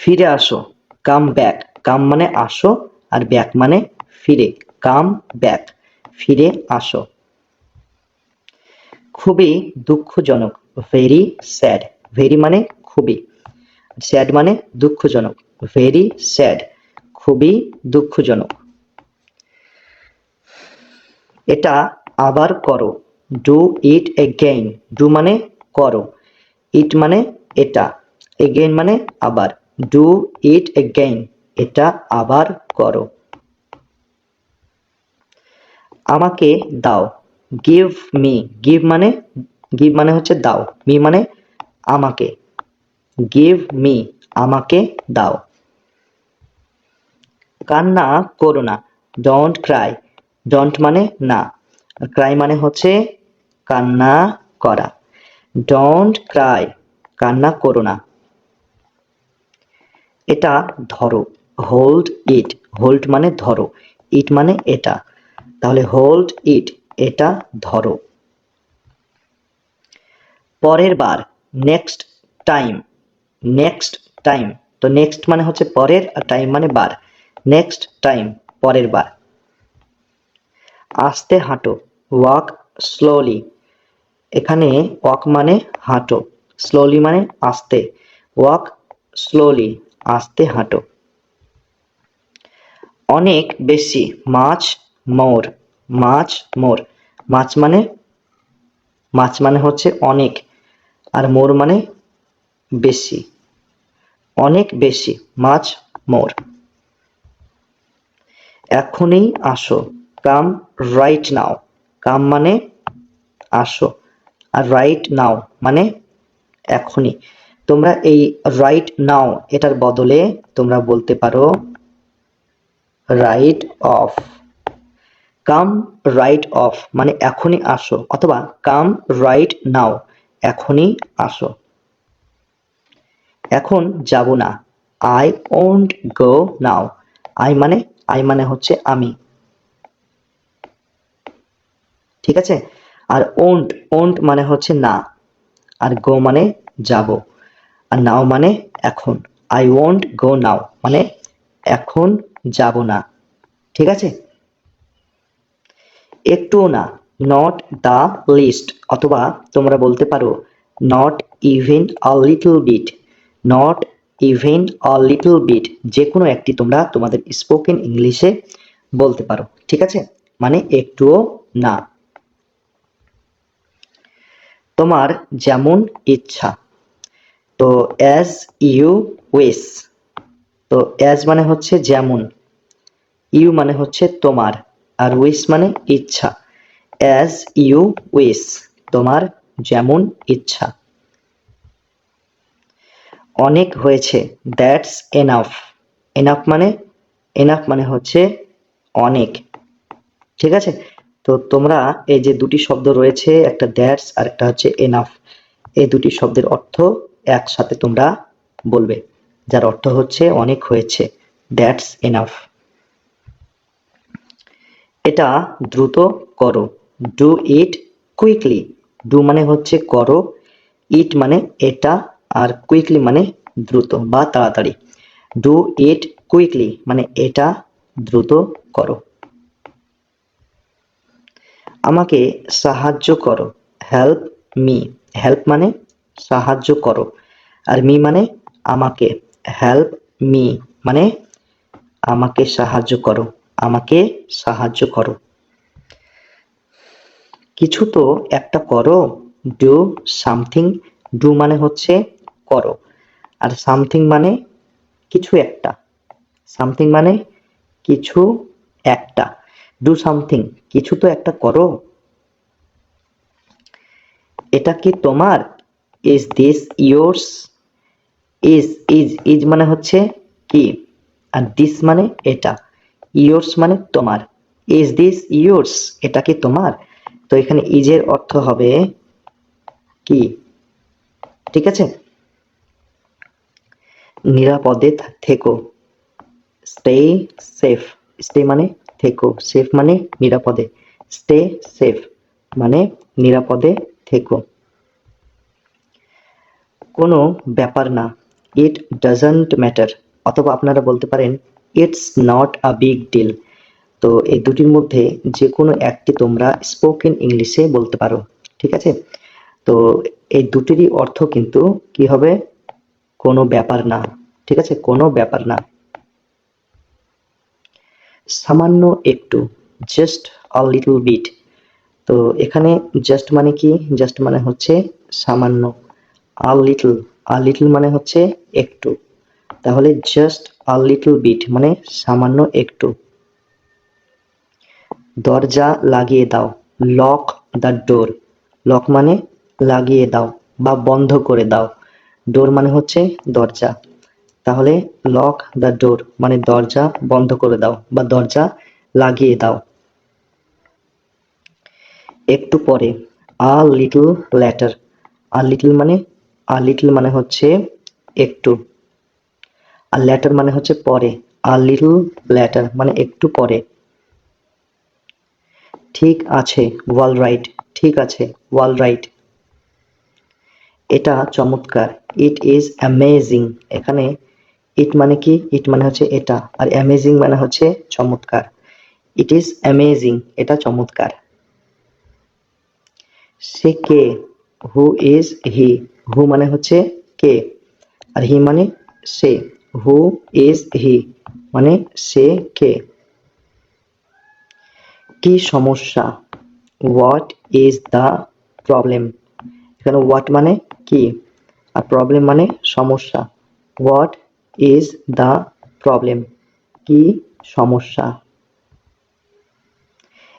ফিরে আসো। Come back. Come মানে আসো, আর back মানে ফিরে। Come back. ফিরে আসো। খুবই দুঃখজনক। Very sad. Very মানে খুবই, sad মানে দুঃখজনক। Very sad. খুবই দুঃখজনক। এটা আবার করো। Do it again. Do মানে করো। It মানে এটা। Again মানে আবার। Do it again. এটা আবার করো। আমাকে দাও। Give me. Give মানে হচ্ছে দাও। Me মানে আমাকে। Give me. আমাকে দাও। কান্না করো না। Don't cry. Don't মানে না, আর cry মানে হচ্ছে কান্না করা। Don't cry. কান্না করো না। এটা ধরো। Hold it. Hold মানে ধরো। It মানে এটা। তাহলে hold it. এটা ধরো। পরের বার। Next time. Next time. তো next মানে হচ্ছে পরের, আর time মানে বার। Next time. পরের বার। আস্তে হাঁটো। Walk slowly. এখানে ওয়াক মানে হাঁটো, স্লোলি মানে আস্তে, ওয়াক স্লোলি, আস্তে হাঁটো। অনেক বেশি, মাছ মোর, মাছ মোর, মাছ মানে হচ্ছে অনেক, আর মোর মানে বেশি, অনেক বেশি, মাছ মোর। এখনই আসো, কাম রাইট নাও, কাম মানে আসো, আর রাইট নাও মানে এখনই। তোমরা এই রাইট নাও এটার বদলে তোমরা বলতে পারো right off. Come right off মানে এখনই আসো, অথবা কাম রাইট নাও, এখনই আসো। এখন যাব না, I won't go now, I মানে হচ্ছে আমি, ঠিক আছে। আর ওন্ট, ওন্ট মানে হচ্ছে না, আর গো মানে যাব, আর নাও মানে এখন। আই ওন্ট গো নাও মানে এখন যাব না, ঠিক আছে। একটুও না, নট দ্য লিস্ট, অথবা তোমরা বলতে পারো not even a little bit, not even a little bit, যে কোনো একটি তোমরা তোমাদের স্পোকেন ইংলিশে বলতে পারো, ঠিক আছে, মানে একটুও না। তোমার যেমন ইচ্ছা, তো অ্যাজ ইউ উইশ, তো অ্যাজ মানে হচ্ছে যেমন, ইউ মানে হচ্ছে তোমার, আর উইশ মানে ইচ্ছা। অ্যাজ ইউ উইশ, তোমার যেমন ইচ্ছা। অনেক হয়েছে, দ্যাটস এনাফ, এনাফ মানে হচ্ছে অনেক, ঠিক আছে। তো তোমরা এই যে দুটি শব্দ রয়েছে, একটা দ্যাটস আর একটা হচ্ছে এনাফ, এই দুটি শব্দের অর্থ একসাথে তোমরা বলবে, যার অর্থ হচ্ছে অনেক হয়েছে, দ্যাটস এনাফ। এটা দ্রুত করো, ডু ইট কুইকলি, ডু মানে হচ্ছে করো, ইট মানে এটা, আর কুইকলি মানে দ্রুত বা তাড়াতাড়ি। ডু ইট কুইকলি মানে এটা দ্রুত করো। আমাকে সাহায্য করো, হেল্প মি, হেল্প মানে সাহায্য করো, আর মি মানে আমাকে, হেল্প মি মানে আমাকে সাহায্য করো, আমাকে সাহায্য করো। কিছু তো একটা করো, ডু সামথিং, ডু মানে হচ্ছে করো, আর সামথিং মানে কিছু একটা, সামথিং মানে কিছু একটা, ডু সামথিং, কিছু তো একটা করো। এটা কি তোমার, ইজ দিস ইয়োর্স, ইজ মানে হচ্ছে কি, আর দিস মানে এটা, ইয়োর্স মানে তোমার, ইজ দিস ইয়োর্স, এটা কি তোমার। তো এখানে ইজের অর্থ হবে কি, ঠিক আছে। নিরাপদে থেকো, স্টে সেফ, স্টে মানে থেকো, সেফ মানে নিরাপদে, স্টে সেফ মানে নিরাপদে থেকো। কোনো ব্যাপার না, ইট ডাজন্ট ম্যাটার, অথবা আপনারা বলতে পারেন it's not a big deal. তো এই দুটির মধ্যে যে কোনো একটি তোমরা স্পোকেন ইংলিশে বলতে পারো, ঠিক আছে। তো এই দুটিরই অর্থ কিন্তু কি হবে, কোনো ব্যাপার না, ঠিক আছে, কোনো ব্যাপার না। সামান্য একটু, জাস্ট আ লিটল বিট, তো এখানে জাস্ট মানে কি, জাস্ট মানে হচ্ছে সামান্য, আ লিটল মানে হচ্ছে একটু, তাহলে জাস্ট আ লিটল বিট মানে সামান্য একটু। দরজা লাগিয়ে দাও, লক দ্য ডোর, লক মানে লাগিয়ে দাও বা বন্ধ করে দাও, ডোর মানে হচ্ছে দরজা, তাহলে লক দ্য ডোর মানে দরজা বন্ধ করে দাও বা দরজা লাগিয়ে দাও। একটু পরে, a little later, a little মানে হচ্ছে একটু, আর ল্যাটার মানে হচ্ছে পরে, আ লিটল ল্যাটার মানে একটু পরে। ঠিক আছে, ওয়াল রাইট, ঠিক আছে, ওয়াল রাইট, এটা চমৎকার, ইট ইজ অ্যামেজিং, এখানে ইট মানে কি, ইট মানে হচ্ছে এটা, আর অ্যামেজিং মানে হচ্ছে চমৎকার, ইট ইজ অ্যামেজিং, এটা চমৎকার। সে কে, হু ইজ হি, হু মানে হচ্ছে কে, আর হি মানে সে, হু ইজ হি মানে সে কে। কি সমস্যা, হোয়াট ইজ দ্য প্রবলেম, এখানে হোয়াট মানে কি আর প্রবলেম মানে সমস্যা, হোয়াট ইজ দ্য প্রবলেম, কি সমস্যা।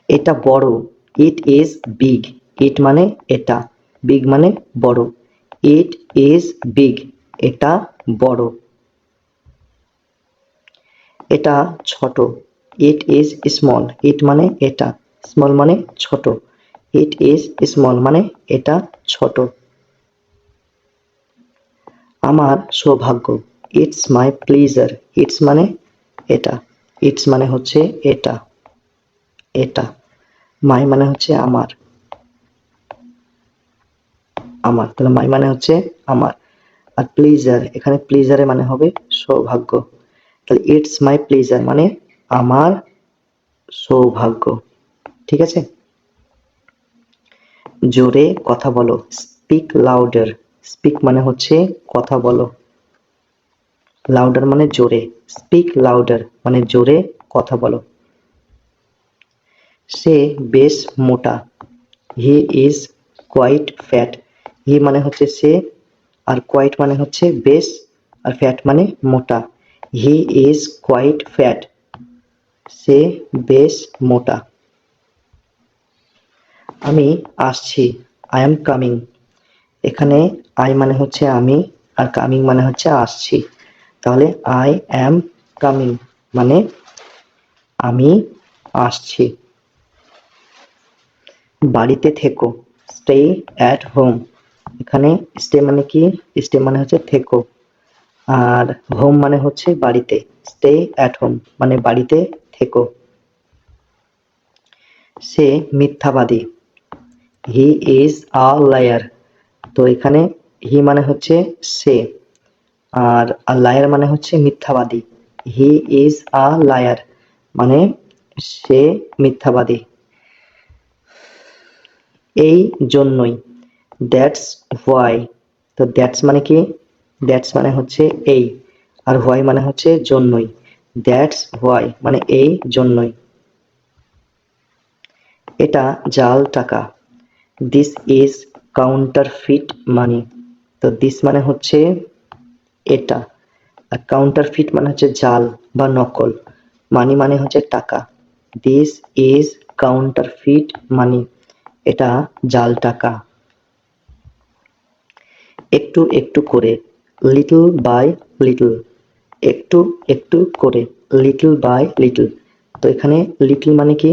এটা বড়, ইট ইজ বিগ, ইট মানে এটা, বিগ মানে বড়, ইট ইজ বিগ, এটা বড়। এটা ছোট, ইট ইজ স্মল, ইট মানে এটা, স্মল মানে ছোট, ইট ইজ স্মল মানে এটা ছোট। আমার সৌভাগ্য, ইটস মাই প্লেজার, ইটস মানে এটা, ইটস মানে হচ্ছে এটা, এটা। মাই মানে হচ্ছে আমার, আমার, তাহলে মাই মানে হচ্ছে আমার, আর প্লেজার, এখানে প্লেজারে মানে হবে সৌভাগ্য, তাহলে ইটস মাই প্লেজার মানে আমার সৌভাগ্য। ঠিক আছে, জোরে কথা বলো, স্পিক লাউডার, স্পিক মানে হচ্ছে কথা বলো, লাউডার মানে জোরে, স্পিক লাউডার মানে জোরে কথা বলো। সে বেশ মোটা, হি ইজ কোয়াইট ফ্যাট, হি মানে হচ্ছে সে, আর কোয়াইট মানে হচ্ছে বেশ, আর ফ্যাট মানে মোটা, হি ইজ কোয়াইট ফ্যাট, সে বেশ মোটা। আমি আসছি, আই এম কামিং, এখানে আই মানে হচ্ছে আমি, আর কামিং মানে হচ্ছে আসছি, তাহলে আই অ্যাম কামিং মানে আমি আসছি। বাড়িতে থেকো, স্টে অ্যাট হোম, এখানে স্টে মানে কি, স্টে মানে হচ্ছে থেকো, আর হোম মানে হচ্ছে বাড়িতে, স্টে অ্যাট হোম মানে বাড়িতে থেকো। সে মিথ্যাবাদী, হি ইজ আ লায়ার, তো এখানে হি মানে হচ্ছে সে, আর লায়ার মানে হচ্ছে মিথ্যাবাদী, হি ইজ আ লায়ার মানে সে মিথ্যাবাদী। এই জন্যই, দ্যাটস হোয়াই, তো দ্যাটস মানে কি, দ্যাটস মানে হচ্ছে এই, আর হোয়াই মানে হচ্ছে জন্যই, দ্যাটস হোয়াই মানে এই জন্যই। এটা জাল টাকা, দিস ইজ কাউন্টারফিট মানি, তো দিস মানে হচ্ছে এটা, আর কাউন্টারফিট মানে হচ্ছে জাল বা নকল, মানি মানে হচ্ছে টাকা, দিস ইজ কাউন্টারফিট মানি, এটা জাল টাকা। একটু একটু করে, লিটল বাই লিটল, একটু একটু করে, লিটল বাই লিটল, তো এখানে লিটল মানে কি,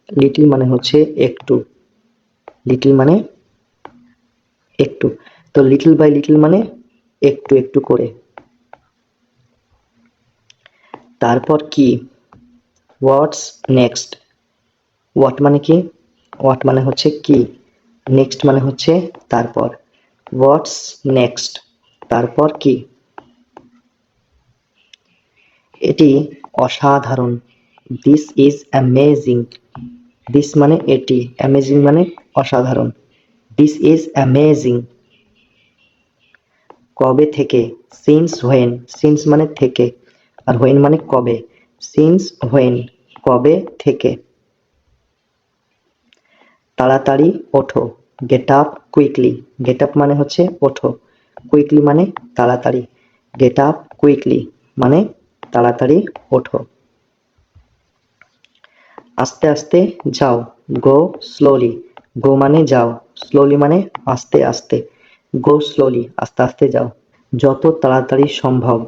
লিটল মানে হচ্ছে একটু, লিটল মানে একটু, তো লিটল বাই লিটল মানে একটু একটু করে। তারপর কি, হোয়াটস নেক্সট, হোয়াট মানে কি, হোয়াট মানে হচ্ছে কি, নেক্সট মানে হচ্ছে তারপর, হোয়াটস নেক্সট তারপর কি। এটি অসাধারণ, দিস ইজ অ্যামেজিং, দিস মানে এটি, অ্যামেজিং মানে অসাধারণ, দিস ইজ অ্যামেজিং। কবে থেকে, সিন্স হোয়েন, সিন্স মানে থেকে, আর হোয়েন মানে কবে, সিন্স হোয়েন কবে থেকে। তাড়াতাড়ি ওঠো, get up quickly, get up মানে হচ্ছে ওঠো, কুইকলি মানে তাড়াতাড়ি, গেট আপ কুইকলি মানে তাড়াতাড়ি ওঠো। আস্তে আস্তে যাও, গো স্লোলি, গো মানে যাও, স্লোলি মানে আস্তে আস্তে, গো স্লোলি আস্তে আস্তে যাও। যত তাড়াতাড়ি সম্ভব,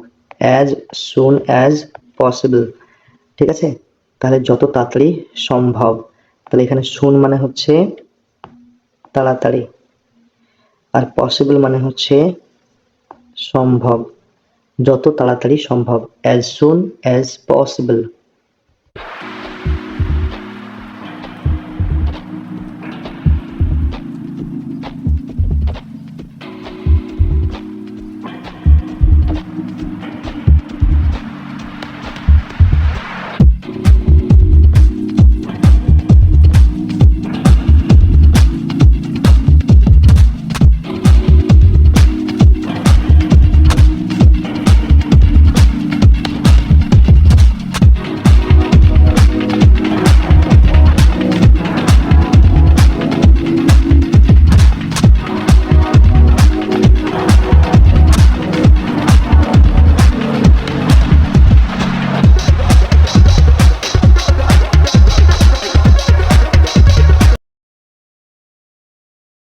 অ্যাজ সুন অ্যাজ পসিবল, ঠিক আছে, তাহলে যত তাড়াতাড়ি সম্ভব, তাহলে এখানে সুন মানে হচ্ছে তাড়াতাড়ি, আর পসিবল মানে হচ্ছে সম্ভব, যত তাড়াতাড়ি সম্ভব, অ্যাজ সুন অ্যাজ পসিবল।